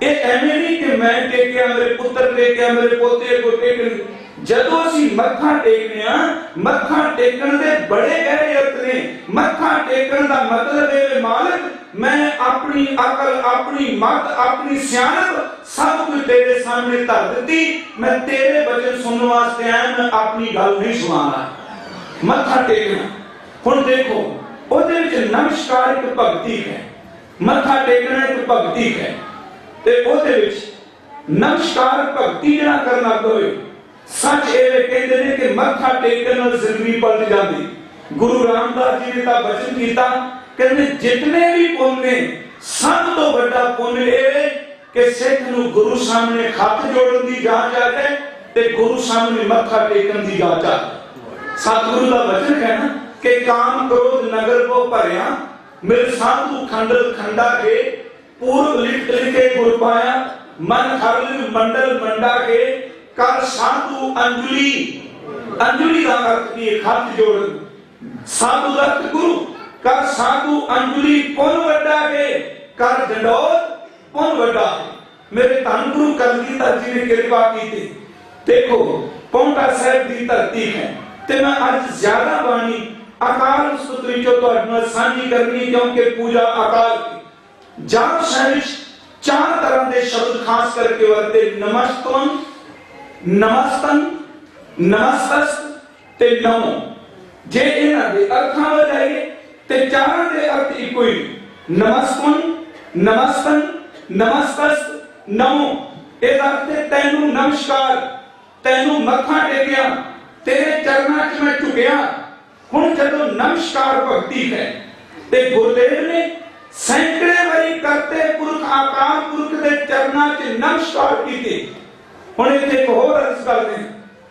ਇਹ ਐਵੇਂ ਨਹੀਂ ਕਿ ਮੈਂ ਟੇਕਿਆ ਮੇਰੇ ਪੁੱਤਰ ਟੇਕਿਆ ਮੇਰੇ ਪੋਤੇ ਕੋ ਟੇਕਣ। ਜਦੋਂ ਅਸੀਂ ਮੱਥਾ ਟੇਕਦੇ ਆ ਮੱਥਾ ਟੇਕਣ ਦੇ ਬੜੇ ਗਹਿਰੇ ਅਰਥ ਨੇ। ਮੱਥਾ ਟੇਕਣ ਦਾ ਮਤਲਬ ਹੈ ਮਾਲਕ मैं अपनी अकल अपनी मत अपनी सियाणप सब कुछ तेरे सामने धर दी। मैं तेरे वचन सुनने वास्ते आया, मैं अपनी गल नहीं सुनाना। मत्था टेकना हुण देखो ओदे विच नमस्कार एक भगती है, मत्था टेकना एक भगती है ते ओदे विच नमस्कार भगती जिहड़ा करना होवे सच ये कहते हैं कि मत्था टेकन नाल जिंदगी पलट जाती। गुरु रामदास जी ने तां वचन कीता कहते जितने भी पुण्य सब तो बड़ा पुण्य ये कि सिख नूं गुरु सामने हथ जोड़न की जांच आ जाए ते गुरु सामने मत्था टेकन की जांच आ जाए। सतगुरु का वचन है ना कि काम क्रोध नगर को भरिया मेरे साधु खंडल खंडा के पूर्व लिख लिखे गुरु पाया मन हर मंडल मंडा के कर साधु अंजलि। अंजलि का अर्थ की हथ जोड़न साधु का गुरु कर साधु अंजलि पुन वड्डा है कर दंडोत पुन वड्डा है। मेरे धन गुरु कलगीधर जी ने कृपा की थी। देखो पौंटा साहब की धरती है ते मैं आज ज्यादा बाणी अकाल स्तुति जो तो अडना साझी करनी क्योंकि पूजा अकाल की। जाप साहिब 4 तरह के शब्द खास करके वरते नमस्तम नमस्तन नमस्तस्त ते नमो। जे इन्हां दे अर्थां वजाइए ते चारां दे अर्थ इको ही नमस्कुन नमस्तन नमस्तस्त नमो। इहदा अर्थ है तैनू नमस्कार तैनू मत्था टेकिया तेरे चरणां च मैं झुकिया। हुण जदों नमस्कार भगती है ते गुरुदेव ने सैकड़े वारी करते पुरख आकार पुरख दे चरणां च नमस्कार कीते। हुण इत्थे एक होर अर्ज करदे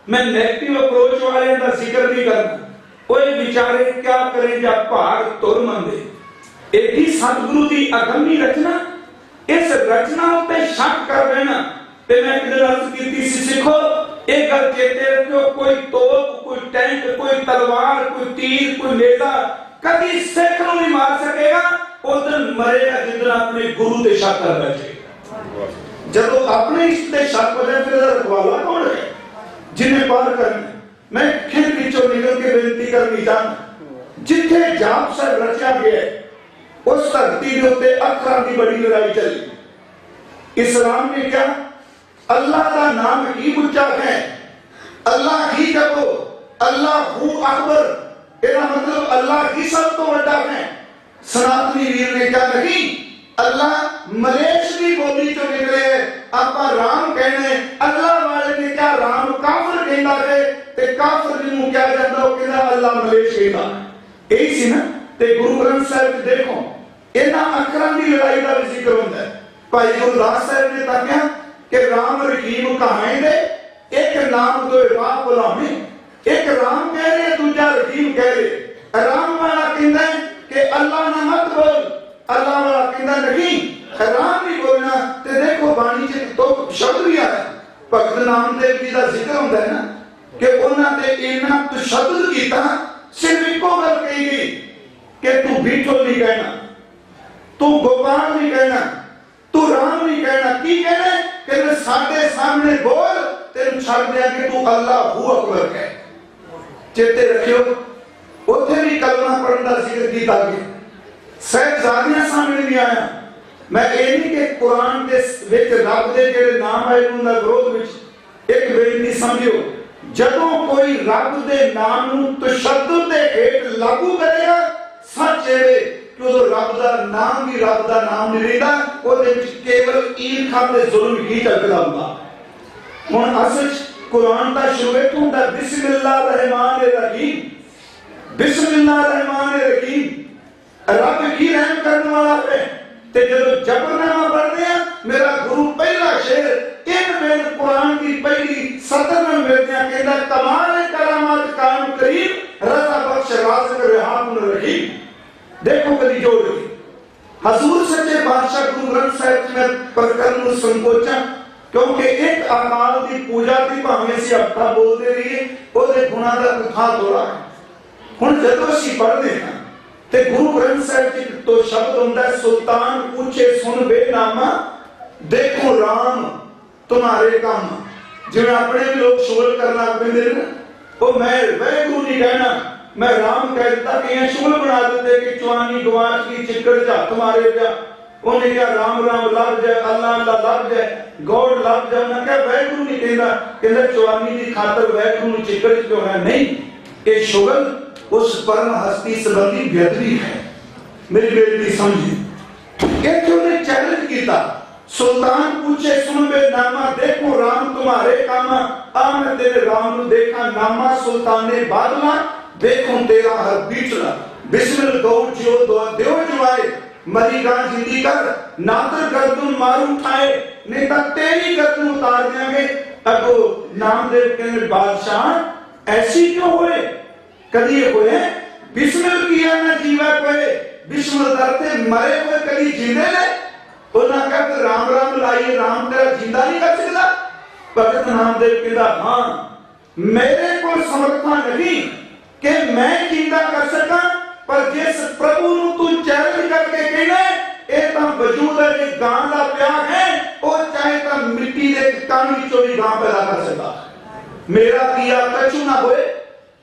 मैं नेगेटिव अप्रोच वाले दा जिक्र नहीं करना। ओए विचारे क्या करें जा भाग तुर मंदे। एही सतगुरु की अगमी रचना इस रचना उत्ते शक कर देना ते मैं किदे अर्ज कीती सी सिखो एक गल चेते रखियो कोई तोप कोई टैंक कोई तलवार कोई तीर कोई नेजा कभी सिख नूं नहीं मार सकेगा। उस दिन मरेगा जिस अपने गुरु ते शक कर बैठेगा। जदों अपने इष्ट ते शक हो जाए फिर रखवाला कौन है जिन्हें पार करना। मैं खिल विचों निकल के बेनती करनी चाहता जिथे जाप साहिब रचा गया उस धरती के उत्ते अखरां की बड़ी लड़ाई चली। इस्लाम ने क्या अल्लाह का नाम ही उच्चा है अल्लाह ही जपो अल्लाहू अकबर। इसका मतलब अल्लाह ही सब तो बड़ा है। सनातनी वीर ने क्या नहीं अल्लाह मलेश की बोली चो निकले आपा राम कहने अल्लाह वाले ने क्या राम काफिर कहता है ते काफिर जिन्हों क्या जाता हो कहता अल्लाह मलेश कहता। यही सी ना ते गुरु ग्रंथ साहिब देखो इन्हां अखरां दी लड़ाई का भी जिक्र होता है। भाई गुरदास साहिब ने ताकिया कि राम रहीम कहाएंगे एक नाम दो राह बुलावे। एक राम कह रहे दूजा रहीम कह रहे। राम वाला कहता है कि अल्लाह ना मत बोल अल्लाह वाला कहता नहीं राम नहीं बोलना। ते देखो बाणी च तो शब्द भी आया भगत नामदेव जी का जिक्र होता है ना कि उन्होंने इन्ना तशद्दुद कीता सिर्फ इको गल कही गई कि तू बीठो नहीं कहना तू गोपाल नहीं कहना तू राम नहीं कहना। की कहना कि साडे सामने बोल तेन छड़ दिया कि तू अल्लाहू अकबर कह। चेते रखियो उत्थे भी कलमा पढ़न का जिक्र किया गया। साहिबजादियां सामने नहीं आया। मैं ये नहीं कि कुरान के विच रब दे जेड़े नाम आए उनका विरोध विच एक बेनती समझियो जदों कोई रब दे नाम नूं तशद्दुद दे हेठ लागू करेगा सच है कि उदों रब दा नाम भी रब दा नाम नहीं रहिंदा ओदे विच केवल ईर्खा ते जुल्म ही चलदा हुंदा। हुण असल कुरान दा शुरू हुंदा बिस्मिल्लाह रहमान रहीम बिस्मिल्लाह रहमान रहीम। रब की रहम करने वाला है ते जदों जबरनामा पढ़दे आ मेरा गुरु पहला शेर इन बेन कुरान की पहली सतर में मिलदे कहंदा कमाल करामात कायम करीम रज़ा बख्श राज़िक रहमान रहीम। देखो कदी जोड़ हजूर सच्चे बादशाह गुरु ग्रंथ साहिब च मैं प्रकरण नूं संकोचा, क्योंकि एक अकाल की पूजा की भावें असीं हफ्ता बोलते रहिए उहदे गुणां दा कोई थां थोड़ा है। हुण जदों असीं पढ़दे हां ते गुरु ग्रंथ साहिब च तो शब्द हुंदा है, सुल्तान पूछे सुन बेनामा देखो राम तुम्हारे काम। जिवें अपने भी लोग शुगल करना पैंदे ने, वो मैं वाहिगुरू नहीं कहना, मैं राम कह दिता कि शुगल बना देते कि चवानी गवाच की चिकड़ झट मारे पिया, उन्हें क्या राम राम लभ जाए, अल्लाह अल्लाह लभ जाए, गौड़ लभ जाए। उन्हें क्या वाहिगुरू नहीं कहता, कहता चवानी की खातर वाहिगुरू नूं चिकड़ च क्यों है? नहीं, ये शुगल उस परम हस्ती संबंधी बेदबी है। मेरी बेटी समझी, एक उन्हें चैलेंज किया, सुल्तान पूछे सुन बेनामा देखो राम तुम्हारे कामा। आन तेरे राम नूं देखा नामा सुल्ताने बादला, देखो तेरा हर बीटला। बिस्मिल गौ जियो देव जवाए, मरी गां जिंदी कर नादर गर्दन मारू उठाए, नहीं तो तेरी गर्दन उतार देंगे। अगो नामदेव कहने बादशाह ऐसी क्यों हुए? कदी हुए बिस्मिल किया ना जीवा कोई, बिस्मिल करते मरे हुए कदी जिंदे ने। उन्हें कहा राम राम लाइए, राम तेरा जिंदा नहीं कर सकता। भगत नामदेव कहता हाँ, मेरे को समर्था नहीं कि मैं जिंदा कर सका, पर जिस प्रभु नूं तू चैलेंज करके कहना ये तो वजूद है, गां दा प्यार है, और चाहे तो मिट्टी दे कण विचों भी गां पैदा कर सकता। मेरा किया कछु ना होए,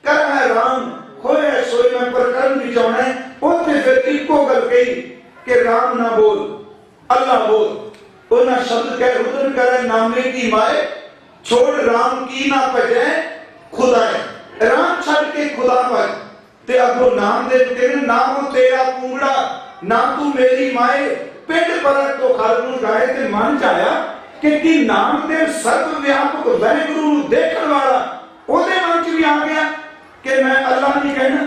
कर है राम होए सोए। मैं प्रकरण विचारना है, उसे फिर इको गल कही कि राम ना बोल अल्लाह बोल। उन्हें शब्द कह रुदन करे नामे की माए, छोड़ राम की ना भजे खुदाए। राम छड़ के खुदा पाए ते अगो नाम दे तेरे नाम तेरा कुंगड़ा ना तू मेरी माए। पिंड परत तो खरनू गाए ते मन चाया कि नाम दे सर्व व्यापक वाहिगुरू नूं देखण वाला ओदे मन च भी आ गया कि मैं अल्लाह नहीं कहना।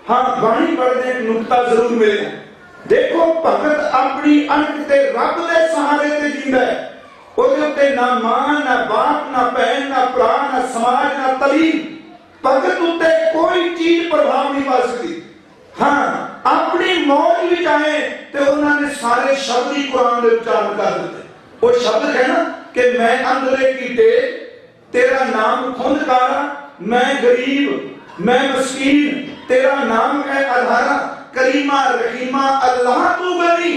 हाँ, बाणी पढ़दे एक नुक्ता जरूर मिले। देखो भगत अपनी अनक ते रब दे सहारे ते जींदा है, ओदे उत्ते ना मां ना बाप ना बहन ना भरा ना समाज ना तलीम, भगत उत्ते कोई चीज प्रभाव नहीं पा सकती। हाँ, अपनी मौज विच आए ते उन्होंने सारे शब्द ही कुरान दे उच्चारण कर दिते। वो शब्द है ना कि मैं अंधरे की टेक, तेरा नाम खुंदकारा, मैं गरीब मैं मस्कीन, तेरा नाम है अधारा, करीमा रहीमा अल्लाह तू गनी।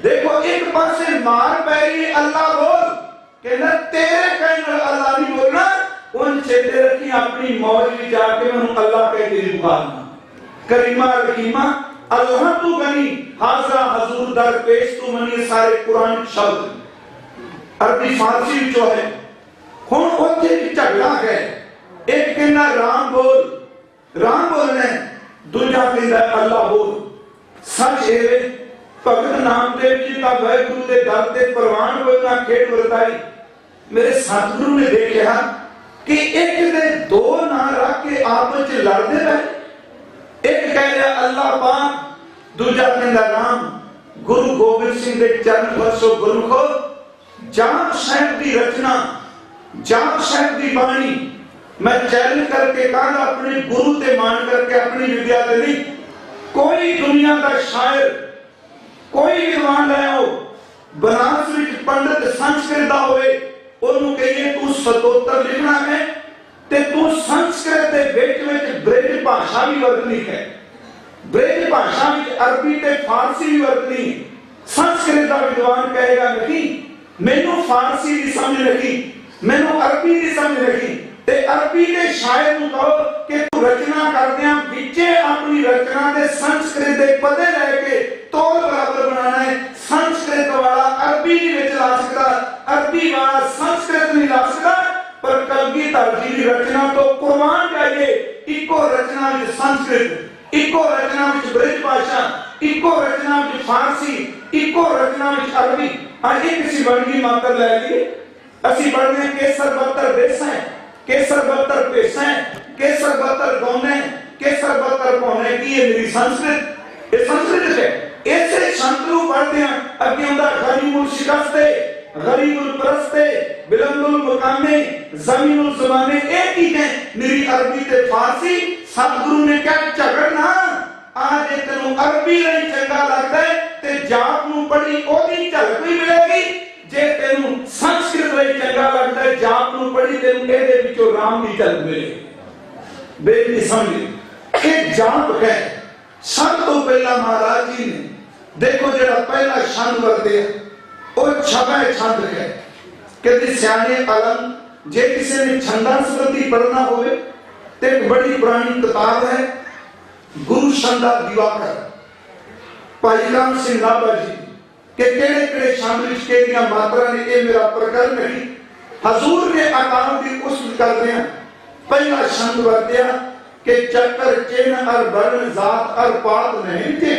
देखो एक पासे मार पै रही अल्लाह बोल, कहना तेरे कहने अल्लाह नहीं बोलना। उन चेते रखी अपनी मौज में जाके मैं अल्लाह कह के पुकारना। करीमा रहीमा अल्लाह तू गनी, हाजरा हजूर दर पेश तू मनी। सारे कुरान शब्द अरबी फारसी जो है। हुण उत्थे भी झगड़ा है, एक कहना राम बोल राम बोलना, दूजा कहता अल्लाह बोल। सच है भगत नामदेव जी का वाहिगुरू के दर से प्रवान होना खेड वरताई। मेरे सतगुरु ने देखा कि एक दे दो ना रख के आपस में लड़ते रहे। एक कह रहा अल्लाह पाक, दूजा कहता राम। गुरु गोबिंद सिंह के चरण फरसो गुरमुखो, जाप साहिब की रचना, जाप साहिब की बाणी मैं चैलेंज करके कहा अपने गुरु ते मान करके अपनी विद्या ते नहीं। कोई दुनिया का शायर कोई विद्वान है हो बनारस विच पंडित संस्कृत दा होवे, ओनू कहिए तू स्तोत्र लिखना है ते तू संस्कृत दे विच ब्रज भाषा भी वरतनी है। ब्रज भाषा विच अरबी ते फारसी भी वरतनी। संस्कृत दा विद्वान कहेगा नहीं मैनू फारसी की समझ नहीं, मैनू अरबी की समझ नहीं। ते अरबी के शायर नूं कहो कि तू रचना करदियां विचे अपनी रचना दे संस्कृत दे पदे लेके तोल बराबर बनाना है। संस्कृत वाला अरबी विच ला सकदा, अरबी वाला संस्कृत नहीं ला सकदा। पर कलगीधर जी की रचना तो कुरान चाहिए। इको रचना विच संस्कृत, इको रचना विच ब्रज भाषा, इको रचना विच फारसी, इको रचना विच अरबी। आज एक सी बनगी मात्र ले लिए असी पढ़ने केसर बत्तर देसा है, केसर बत्तर पेशा है, केसर बत्तर गौने, केसर बत्तर पौने की ये मेरी संस्कृत, ये संस्कृत है। ऐसे शंतरू पढ़ते हैं अगे उनका गरीबुल शिकस्ते, गरीबुल परस्ते, बिलंदुल मुकामे, जमीनुल ज़माने एक ही है। मेरी अरबी ते फारसी। सतगुरु ने क्या झगड़ना, आज तेनू अरबी नहीं चंगा लगता है ते जाप नूं पढ़ी ओदी झलक भी मिलेगी। जे तेनू संस्कृत लई चंगा लगदा है जाप नूं पढ़ी तेनू इहदे विचों राम दी झलक मिलेगी। बेनती समझ ये जाप है। सब तो पहला महाराज जी ने देखो जो पहला छंद वरते वह छबे छंद है। कहते सियाने आलम जे किसी ने छंदा संबंधी पढ़ना हो तो एक बड़ी पुरानी किताब है गुरु छंदा दिवाकर भाई राम सिंह नाभा जी के केड़े केड़े छंद विच केड़ियां मात्रा ने ये मेरा प्रकरण नहीं हजूर ने अकाल की उस्त करते हैं। पहला छंद वरत्या कि चक्कर चिन्ह और वर्ण जात और पात नहीं थे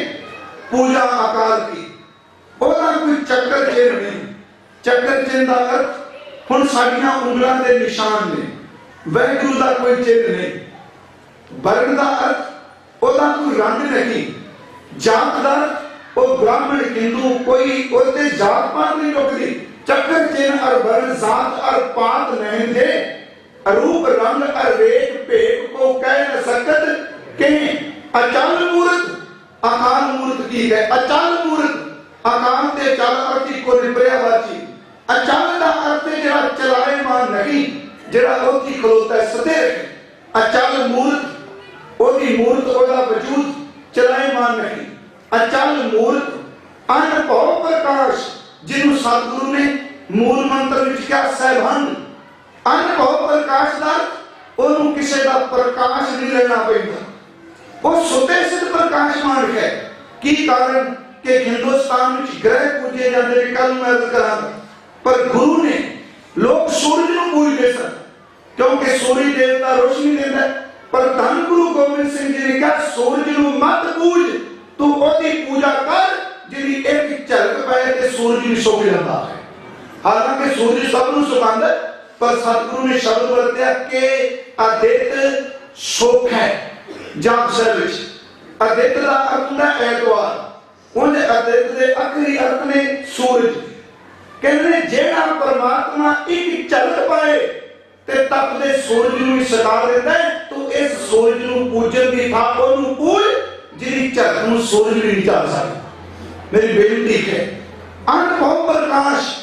पूजा अकाल की ओदा कोई चक्कर चिन्ह नहीं। चक्कर चिन्ह का अर्थ हुण साडियां उंगलां दे निशान ने वाहिगुरू दा कोई चिन्ह नहीं। वर्ण का अर्थ ओदा कोई रंग नहीं। जात का वो ब्राह्मण हिंदू कोई ओते जात पात नहीं टुकदी। चक्कर चिन्ह और वर्ण जात और पात नहीं थे रूप रंग और वेग भेद को कह न सकत के अचल मूर्त अकाल मूर्त की है। अचल मूर्त अकाल ते चल अर्थी को निपर्यावाची अचल दा अर्थ जेड़ा चलायमान नहीं जेड़ा ओथी खलोता है सदैव। अचल मूर्त ओदी मूर्त ओदा वजूद चलायमान नहीं। अचल मूर्त अनुभव प्रकाश जिन्हों सतगुरु ने मूल मंत्र विच क्या सहबंध अनुभव प्रकाश दा ओनू किसी का प्रकाश नहीं लेना पैंदा वो सुते सिद्ध प्रकाशमान है। की कारण कि हिंदुस्तान में ग्रह पूजे जाते हैं कल मैं करांगा पर गुरु ने लोग सूरज को पूजते सन क्योंकि सूर्य देवता रोशनी देता है। पर धन गुरु गोबिंद सिंह जी ने कहा सूरज को मत पूज तू ओदी पूजा कर जिहदी एक झलक पए ते सूरज भी सुख जाता है। हालांकि सूरज सबनूं सुखांदा पर सतगुरु ने शब्द वरत्या कि अदित सुख है। जाप शब्द विच अदित दा अर्थ हुंदा ऐतवार उन्हें अदित दे आखिरी अर्थ ने सूरज। कहने जेड़ा परमात्मा एक झलक पाए ते तपदे सूरज नूं सता देता है तो इस सूरज नूं पूजन दी थां ओनूं पूज जिहदी झलक नूं सूरज भी नहीं चल सकदा। मेरी बेनती है अनुभव प्रकाश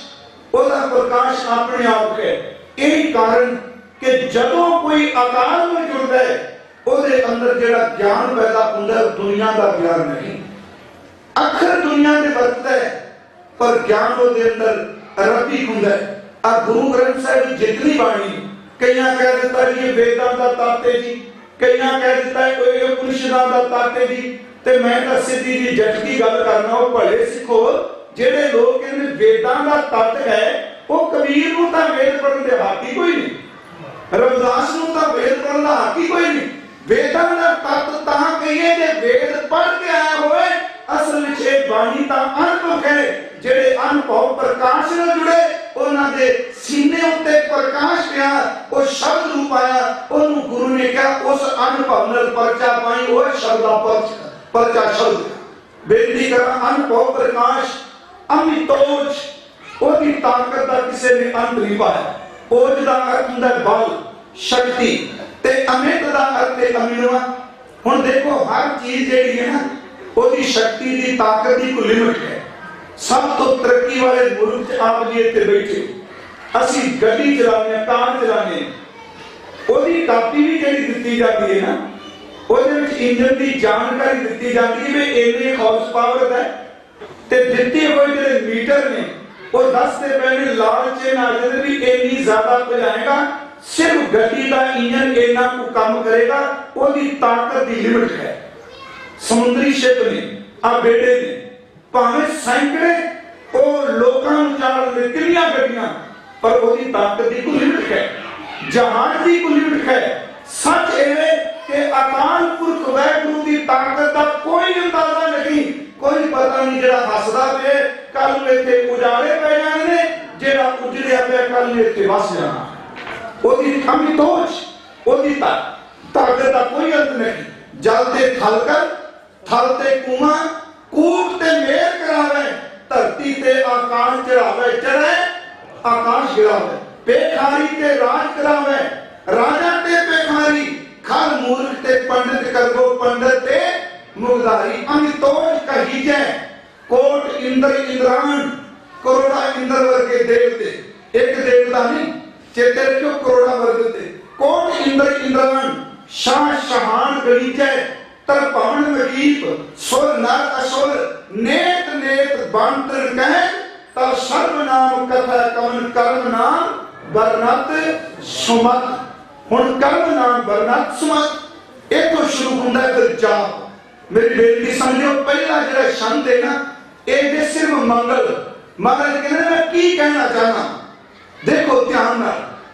ओदा प्रकाश अपने आप है। यही कारण कि जदों कोई अकाल में जुड़ता है ओदे अंदर जेड़ा ज्ञान पैदा हुंदा है दुनिया का ज्ञान नहीं। अखर दुनिया दे वरतदा है पर ज्ञान ओदे अंदर रब्बी हुंदा है। आ गुरु ग्रंथ साहिब जितनी बाणी कईयां कह दिता जी वेदां दा तत्त है जी कईयां कह दिता है कोई उपनिषदां दा तत्त है जी ते मैं तां सीधी जी झटकी गल करना ओ भले सिखो जेड़े लोग कहंदे वेदां दा तत्त है वो कबीर नूं तां वेद पढ़न दे हक ही कोई नहीं। रविदास नूं तां वेद पढ़न दा हक ही कोई नहीं। वेदां दा तत्त तां कहिए जे वेद पढ़ के आया होए असल विच इह बाणी तां अनुभव है। जेड़े अनुभव प्रकाश नाल जुड़े उन्हां दे सीने उत्ते प्रकाश पिया ओ शब्द रूप आया ओनू गुरु ने कहा उस अनुभव नाल परचा पाई ओ शब्द दा परचा शब्द बेनती कर अनुभव प्रकाश अमितोज ओदी ताकत दा किसी ने अंत नहीं पाया। ओज दा अर्थ हुंदा बल शक्ति ते अमित दा अर्थ है अमीनवा। हुण देखो हर चीज जेड़ी है ना ओदी शक्ति दी ताकत दी कोई लिमिट है। सब तो तरक्की वाले मुल्क च आप जी इत्थे बैठे असी गड्डी चलाने कार चलाने ओदी कापी भी जेड़ी दित्ती जाती है ना ओदे विच इंजन दी जानकारी दित्ती जाती है वे इन्ने हॉर्स पावर दा ते दित्ते होए जेड़े मीटर ने वो दसते पहले लालचे ना जदे भी इन्नी ज्यादा भजाएगा सिर्फ गड्डी दा इंजन इन्ना को काम करेगा ओदी ताकत दी लिमिट है। समुद्री शिप ने आ बेड़े ने भावें सैकड़े ओ लोकां नूं चाल दे कितनियां गड्डियां पर ओदी ताकत दी कोई लिमिट है। जहाज दी कोई लिमिट है। सच एवे कि अकाल पुरख वाहिगुरू दी ताकत दा कोई अंदाजा नहीं। कोई पता नहीं जेड़ा हसदा पे कल नूं इत्थे उजाड़े पै जाणे ने जेड़ा उजड़िया पे कल नूं इत्थे वस जाना। ओदी अमितोज ओदी ताकत दा कोई अंत नहीं। जल ते थल कर थल ते कुआं कूप ते मेर करावे धरती ते आकाश चढ़ावे चढ़े आकाश गिरावे पेखारी ते राज करावे राजा ते पेखारी खर मूर्ख ते पंडित करगो पंडित ते मुगदारी अमितोज कहीजे कोल इंद्र इंद्रान, करोड़ा इंद्र वर्गे देवते, एक देवता नहीं, चेते रखो करोड़ा वर्ग थे। कोट इंद्र इंद्रान, शाह शहान गणिजय, तरपवन मकीप, सुर नर असुर, नेत नेत बांतर कह, तब सर्वनाम कथा कवन कर्म नाम बरनत सुमत। हुण कर्म नाम बरनत सुमत इथों शुरू होंदा है फिर जाप। मेरी बेटी समझो, पहला जो छंद है ना, ये सिर्फ मंगल। महाराज कहने मैं की कहना चाहना, देखो ध्यान ना,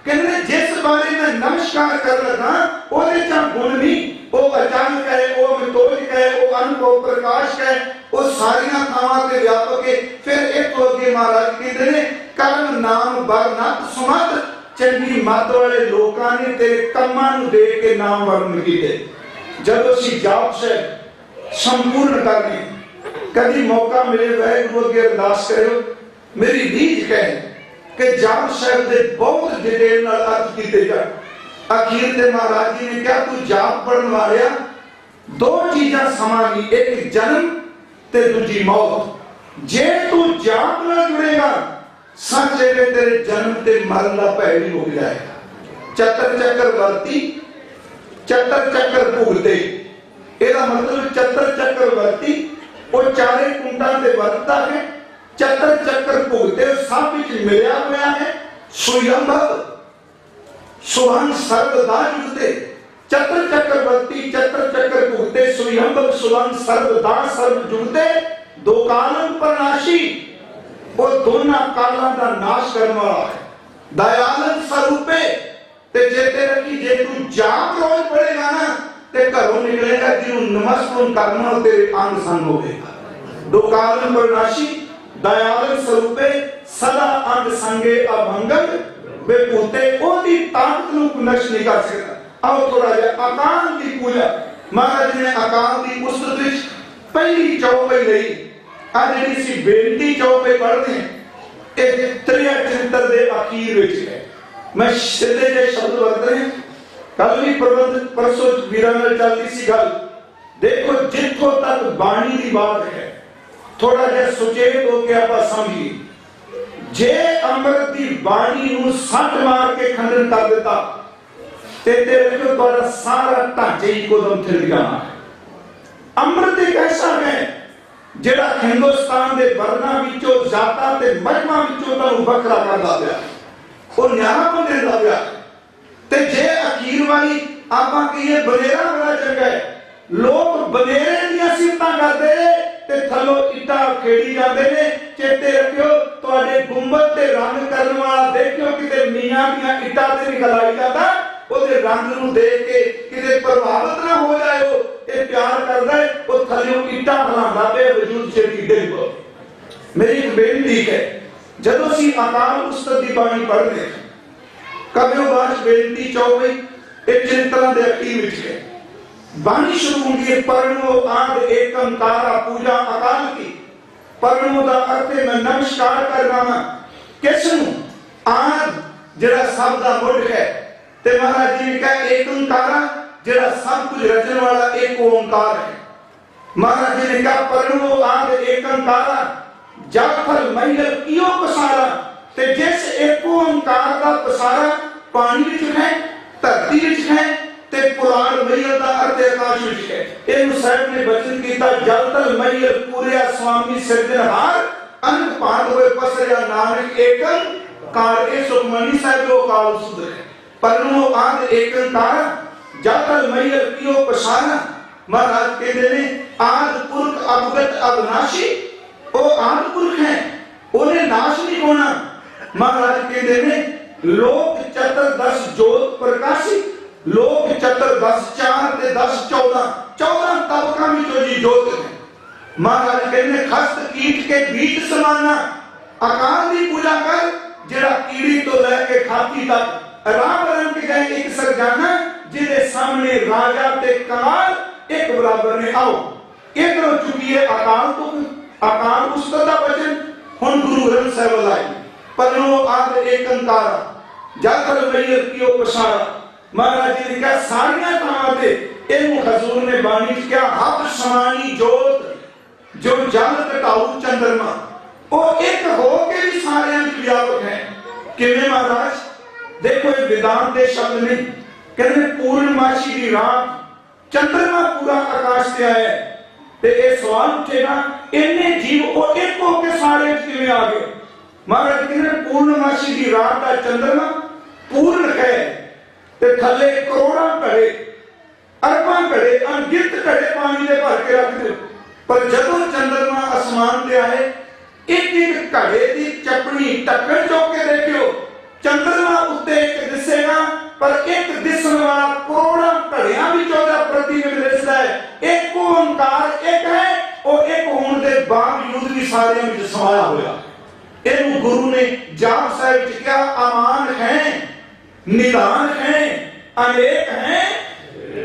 कहने जिस बारे में नमस्कार कर लगा ओदे चा गुण नहीं, वो अचानक है, वो मितोज है, वो अनुभव प्रकाश है, वो सारियां थावां ते व्यापक है। फिर एक तो अगे महाराज कहते ने कर्म नाम बरनत सुमत, चंगी मत वाले लोकां ने तेरे कम्मां नूं देख के नाम वर्णन कीते। जब असीं जाप से संपूर्ण करनी, कभी मौका मिले वाहिगुरू अगे अरदास करो। मेरी रीझ है कि जाप साहिब दे बहुत डिटेल नाल अर्थ कीते जाण। अखीर ते महाराज जी ने कहा तू जाप पढ़न वालिया दो चीजां समानी, एक जन्म ते दूजी मौत। जे तू जाप नाल जुड़ेगा सच है तेरे जन्म ते मरण दा भय नहीं मुक जाएगा। चतर चक्कर वर्ती, चतर चक्कर भुगते, ਇਹਦਾ मतलब चतर चक्कर वर्ती वो चारे कुंडा ते वर्तता है, चतर चक्कर भुगते सब विच मिलिया हुआ है। सुयंभव सुवन सर्वदा जुगते, चतर चक्कर वर्ती चतर चक्कर भुगते, सुयंभव सुवन सर्वदा सर्व जुगते, दो कालन परनाशी, वो दोनों कालों का नाश करने वाला है। दयालन स्वरूपे ते चेते रखी, जे तू जाप रोज पढ़ेगा ना ते घरों निकलेगा जिन्हों नमस्कार करना तेरे अंग संग होगा। दो कालन परनाशी दयालन स्वरूपे सदा अंग संगे अभंगन बेपूते, ओदी ताकत नूं नष्ट नहीं कर सकता। आओ थोड़ा जिहा अकाल की पूजा, महाराज ने अकाल की उस्तत विच पहली चौपाई लई। आज जिहड़ी सी बेनती चौपाई पढ़दे एक त्रिया चरित्र दे अखीर विच है। मैं सीधे जे शब्द वरत रहे, कल भी प्रबंध परसों वीरां नाल चलदी सी गल। देखो जिथों तक बाणी की बात है, थोड़ा जिहा सुचेत होकर आपां समझिए। जे अमृत की बाणी नूं सट मार के खंडन कर दिता ते देखो तुहाडा सारा ढांचा ही कोदम थिर जाना है। अमृत एक ऐसा है जिहड़ा हिंदुस्तान के वर्णा विचों जातां ते महिमा विचों तुहानूं वखरा करदा पिया, वो न्यायपन दिंदा पिया। ते जे अखीर वाली आपां कहिए बनेरा बड़ा चंगा है, लोग बनेरे दीयां सिफतां करदे ते थल्लों इट्टां खेड़ी जांदे ने। चेते रखियो तुहाडे गुंबद ते रंग करन वाला देखियो किते मीआं दीयां इट्टां ते नहीं गलाई जांदा, ओदे रंग नूं देख के किते प्रभावित ना हो जाओ। ये प्यार करदा है, ओ थल्लों इट्टां हलांदा पे वजूद छेड़ी देखो। मेरी एक बेनती है, जदों असीं अकाल उस्तत दी बाणी पढ़दे कबियों बाच बेनती चौपाई एक चरित्रां दे अखीर विच है। बाणी शुरू होंदी है परनो आद एकंकारा पूजा अकाल की। परनो दा अर्थ है मैं नमस्कार करना वा किसनूं, आद जिहड़ा सब दा मुੱਢ है, ते महाराज जी ने कहा एकंकारा जिहड़ा सब कुछ रचने वाला एक ओंकार है। महाराज जी ने कहा परनो आद एकंकारा जग फल महिल कियो पसारा, ते जिस एक ओंकार दा पसारा पानी विच है, धरती विच है, ते पुराण महिल दा अर्थ आकाश विच है। इहनूं साहिब ने बचन कीता जल तल महिल पूरिया स्वामी सिरजनहार, अनंत पात होए पसरिया नानक एकंकार। ए सुखमनी साहिब जो काल सुध है। परनो आद एकंकार जल तल महिल कियो पसारा। महाराज कहते ने आद पुरख अवगत अविनाशी, वो आद पुरख है, उन्हें नाश नहीं होना। महाराज कहते ने लोक चतुर्दश जोत प्रकाशी, लोक चतुर्दश 4 ते 10 14 तबका विचों जी जोत है। महाराज कहते खस्त कीट के बीच समाना, अकाल की पूजा कर जिहड़ा कीड़ी तो लैके खाती तक राम रंग के गए एक सरजाना, जिहदे सामने राजा ते कमाल एक बराबर ने। आओ इधरों चुकिए अकाल तो अकाल उस्तत दा वचन हुण गुरु ग्रंथ साहिब लाई। परनो आद एकंकारा जाकर मैयर कियो पसारा। महाराज जी ने कहा सारियां थावां ते इहनूं हजूर ने बाणी च कहा हब समानी जोत, जो जल घटाऊ चंद्रमा वो एक होके भी सारे व्यापक है। किवें महाराज? देखो ये वेदांत के शब्द ने कहते पूर्णमासी की रात चंद्रमा पूरा आकाश से आया ते ये सवाल उठेगा इन्ने जीव वो एक होके सारे किवें आ गए? महाराज कहते पूर्णमासी की रात का चंद्रमा पूर्ण है ते थले करोड़ों घड़े अरबां घड़े अनगिनत घड़े पानी दे भर के रख दे, पर जदों चंद्रमा आसमान ते आए एक एक घड़े की चपनी ढक्कन चुक के देखियो चंद्रमा उत्ते एक दिसेगा, पर एक दिसन वाला करोड़ों घड़ियां विचों दा प्रतिबिंब दिसदा है। एक ओंकार एक है और एक होने के बावजूद भी सारे विच समाया होया। इहनूं गुरु ने जाप साहिब च क्या अमान है, निदान है, अनेक है,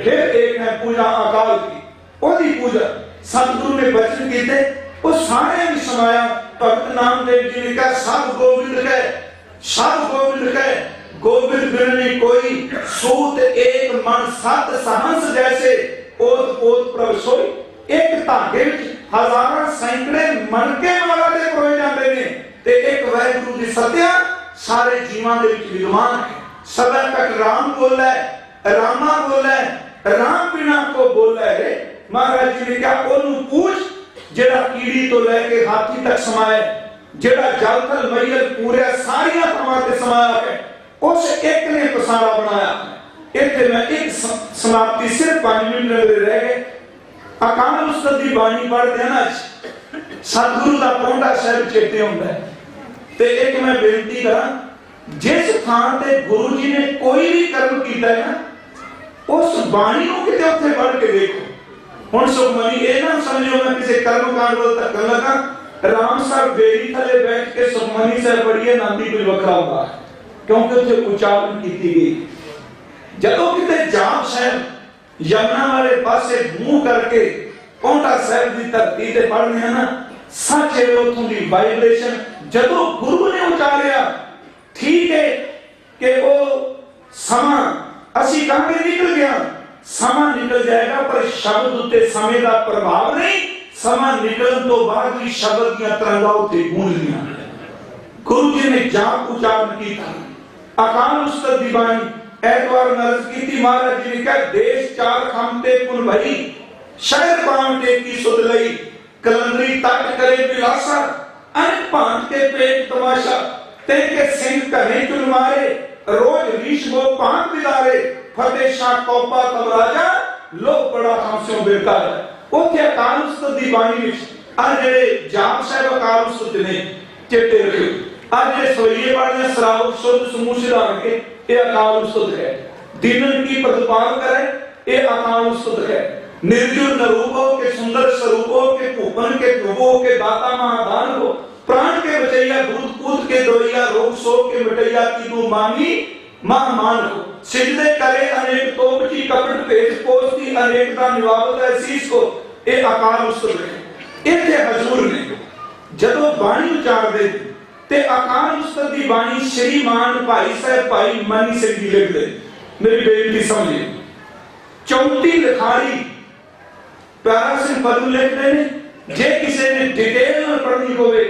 फिर एक है पूजा अकाल की, ओदी पूजा सतगुरु ने बचन कीते वो सारे भी समाया। भगत नामदेव जी ने कहा सब गोविंद है, सब गोविंद है, गोविंद बिन नहीं कोई, सूत एक मन सत सहंस जैसे ओत ओत प्रभ सोई। एक धागे विच हजारां सैकड़े मनके माला दे परोए जाते ने ते एक वाहिगुरु दी सत्या सारे जीवां दे विच विद्यमान है। सदा तक राम बोला है, रामा बोला है, राम बिना को बोला है। महाराज जी ने कहा ओनू पूछ जेड़ा कीड़ी तो लेके हाथी तक समाए, जेड़ा जल थल मईयल पूरे सारियां थावां ते समाया है, उस एक ने पसारा बनाया। इत्थे मैं एक समाप्ति सिर्फ 5 मिनट रह गए। अकाल उस्ताद दी बाणी पढ़ देना सतगुरु दा पौंडा साहिब चेते हुंदा है। ते एक मैं बेनती करा जिस थां ते गुरु जी ने कोई भी कर्म कीता है ना उस बाणी नूं किते उत्थे पढ़ के देखो। हुण सुखमनी ये ना समझो मैं किसी कर्म कांड वाल धक्कन लगा, राम साहब बेरी थले बैठ के सुखमनी साहब पढ़िए नांदी कुछ वखरा होगा क्योंकि उत्थे उच्चारण कीती गई। जदों किते जाप साहब यमुना वाले पासे मुंह करके पौंटा साहब की धरती ते पढ़ने हैं ना सच है उथों दी वाइब्रेशन जदों गुरु ने उचारिया ठीक है कि वो समा असी कहांगे निकल गया, समा निकल जाएगा पर शब्द उत्ते समय का प्रभाव नहीं, समा निकलन तो बाद भी शब्द दी तरंगां उत्ते गूंजदियां। गुरु जी ने जाप उच्चारण कीता। अकाल उस्ताद दी बाणी ऐतवार नरज कीती। महाराज जी ने कहा देश चार खमते पुन भई शहर पावटे की सुध लई, कलंदरी तट करे बिलासा अनेक भांत के पेट तमाशा, तेके सिंह घने चुन मारे रोज रीश वो पांत बिदारे, फतेह शाह कोपा तब राजा लोग बड़ा हमसे बेकार है। उथे अकाल उस्ताद दी बाणी विच आ जेड़े जाप साहिब अकाल उस्ताद ने चेते रखियो। आज जे सोइए पढ़ने सरावक शुद्ध समूह सिधार के ये अकाल उस्ताद है। दीनन की प्रतिपाल करे ये अकाल उस्ताद है। निर्जुर नरूपों के सुंदर स्वरूपों के भूपन के प्रभुओं के दाता महादान को, प्राण के बचैया दूध कूद के दोइया, रोग शोक के मिटैया तीनों मांगी मान को, सिजदे करे अनेक तोपची कपट भेज पोस्ती अनेकता निवावत है शीश को, ये अकाल उस्ताद है। इत्थे हजूर ने जदों बाणी उचारदे ते अकाल उस्ताद दी बाणी श्रीमान भाई साहब भाई मनी सिंह जी लिखदे। मेरी बेनती समझिए 34 लिखारी प्यारा सिंह बदू लिखते ने, जे किसी ने डिटेल में पढ़नी होवे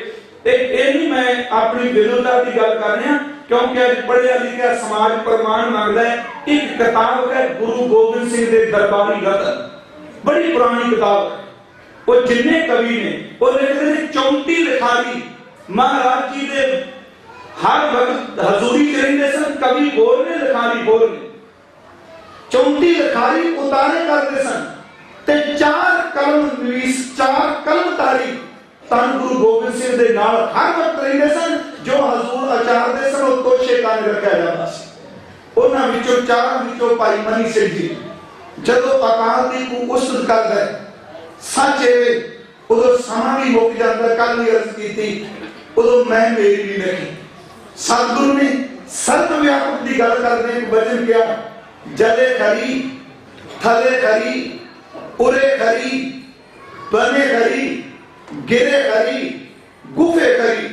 ते ये नहीं मैं अपनी विरोधा की गल कर रहा क्योंकि आज पढ़िया लिखिया समाज प्रमाण मांगदा है। एक किताब है गुरु गोबिंद सिंह दे दरबारी रतन, बड़ी पुरानी किताब है। वो जिन्ने कवि ने वो लिखते ने 34 लिखारी महाराज जी दे हर वक्त हजूरी च रहिंदे सन। कवि बोलने लिखारी बोलने 34 लिखारी उतारे करते सन ते 4 कलम तारी तन गुरु गोबिंद सिंह दे नाल हर वक्त रहिंदे सन। जो हजूर आचारदे सन वो तोशे कान रखिया जांदा सी। उन्हां विचों 4 विचों भाई मनी सिंह जी जदों अकाल दी को उस्तत करदा है सच है उदों समा भी मुक जांदा। कल भी अर्ज कीती उदों मैं मेरी भी नहीं। सतगुरु ने सर्व व्यापक दी गल करदे एक वचन किया, जले खरी थले खरी उरे खरी बने खरी गिरे खरी गुफे खरी।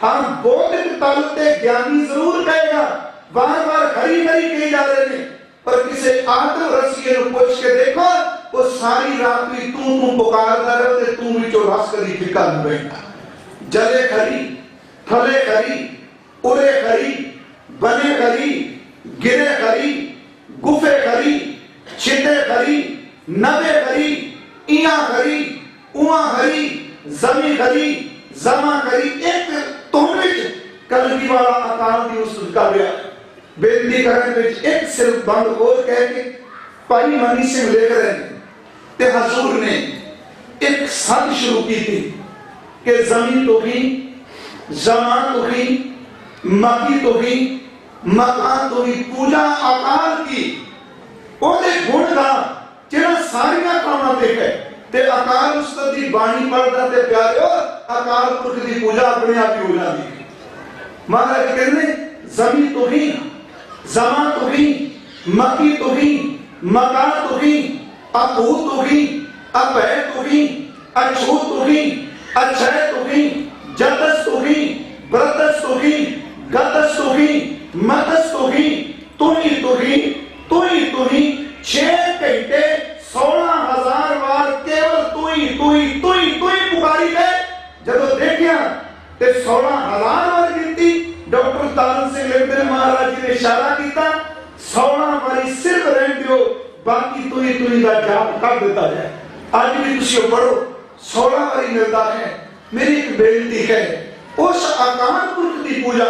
हम बौद्धिक तल ते ज्ञानी जरूर कहेगा, बार बार खरी खरी कही जा रहे हैं, पर किसी आत्म रसिए पूछ के देखो वो सारी रात भी तू पुकारदा रहे ते तू विचों रस कदी फिका नहीं बैठा। जले खरी, थले खरी, उरे खरी, बने खरी, गिरे खरी, गुफे खरी, छिटे खरी, नबे खरी, इया खरी, उआ खरी, जमी खरी, जमा खरी। एक तुमने कलगी वाला अकाल दी उस का बेनती करने विच एक सिर्फ बंद खोल कह के भाई मनी सिंह लिख रहे ते हजूर ने एक संद शुरू की थी कि जमीन तो ही, जमान तो ही, मकी तो ही, मकान तो ही, पूजा अकाल की ओदे गुण दा जेड़ा सारियां कामां ते है ते अकाल उस्ताद दी बाणी पढ़दा ते प्यारे अकाल पुरख दी पूजा अपने आप ही हो जाती। महाराज कहते जमीन तो ही, जमान तो ही, मकी तो ही, मकान तो ही, अभूत तो ही, अभय तो ही, अछूत तो ही, अक्षय तो ही, जतस तो ही, व्रतस तो ही, गतस तो ही, मतस तो ही, तू ही तो ही, तू ही तो ही। 6 घंटे 16,000 बार केवल तू ही तू ही तू ही तू ही पुकारी है। जब देखिया ते 16,000 बार गिनती डॉक्टर तारण सिंह लिखते महाराज जी ने इशारा किया 16 बारी सिर्फ रहन दियो, बाकी तू ही दा जाप कर दिता जाए। आज भी तुम पढ़ो 16 बारी मिलता है। मेरी एक बेनती है उस अकाल पुरख की पूजा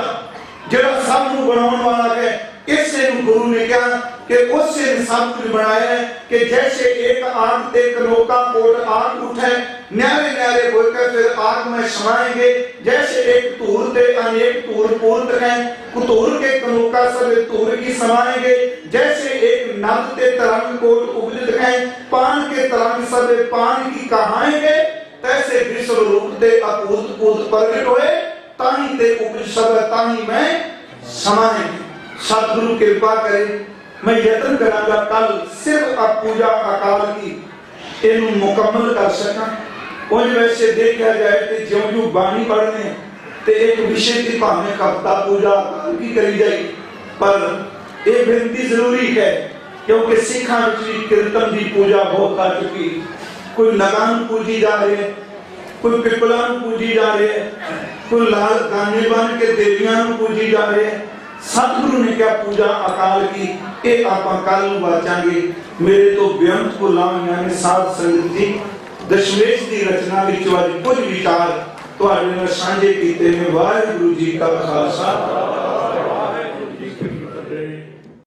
जरा सब बनाने वाला है, इससे गुरु ने कहा कि उससे सब कुछ बनाया है कि जैसे एक आग एक नौका कोट आग उठे न्यारे न्यारे होकर फिर आग में समाएंगे, जैसे एक धूर ते अनेक धूर पूर्त हैं, धूर के कनोका सब धूर की समाएंगे, जैसे एक नद ते तरंग कोट उपजित हैं, पान के तरंग सब पान की कहाएंगे, तैसे विश्व रूप ते अपूत पूत प्रकट होए, ताही ते उपज सब ताही में समाएंगे। सतगुरु कृपा करे मैं यत्न करांगा कल सिर्फ अब पूजा अकाल की इन्हू मुकम्मल कर सका। उन वैसे देखा जाए कि ज्यों ज्यों बाणी पढ़ने ते एक विषय की भावे हफ्ता पूजा अकाल की करी जाए, पर यह बेनती जरूरी है क्योंकि सिखा कीर्तन की पूजा बहुत आ चुकी। कोई नगान पूजी जा रहे है, कोई पिपलान पूजी जा रहे है, कोई लाल गाने बन के देवियां पूजी जा रहे हैं। सतगुरु ने क्या पूजा अकाल की ये आप कल बाचांगे। मेरे तो बेअंत को लावियां ने साध संगत जी दशमेश की रचना विच कुछ विचार तुहाडे नाल सांझे कीते ने। वाहिगुरू जी का खालसा।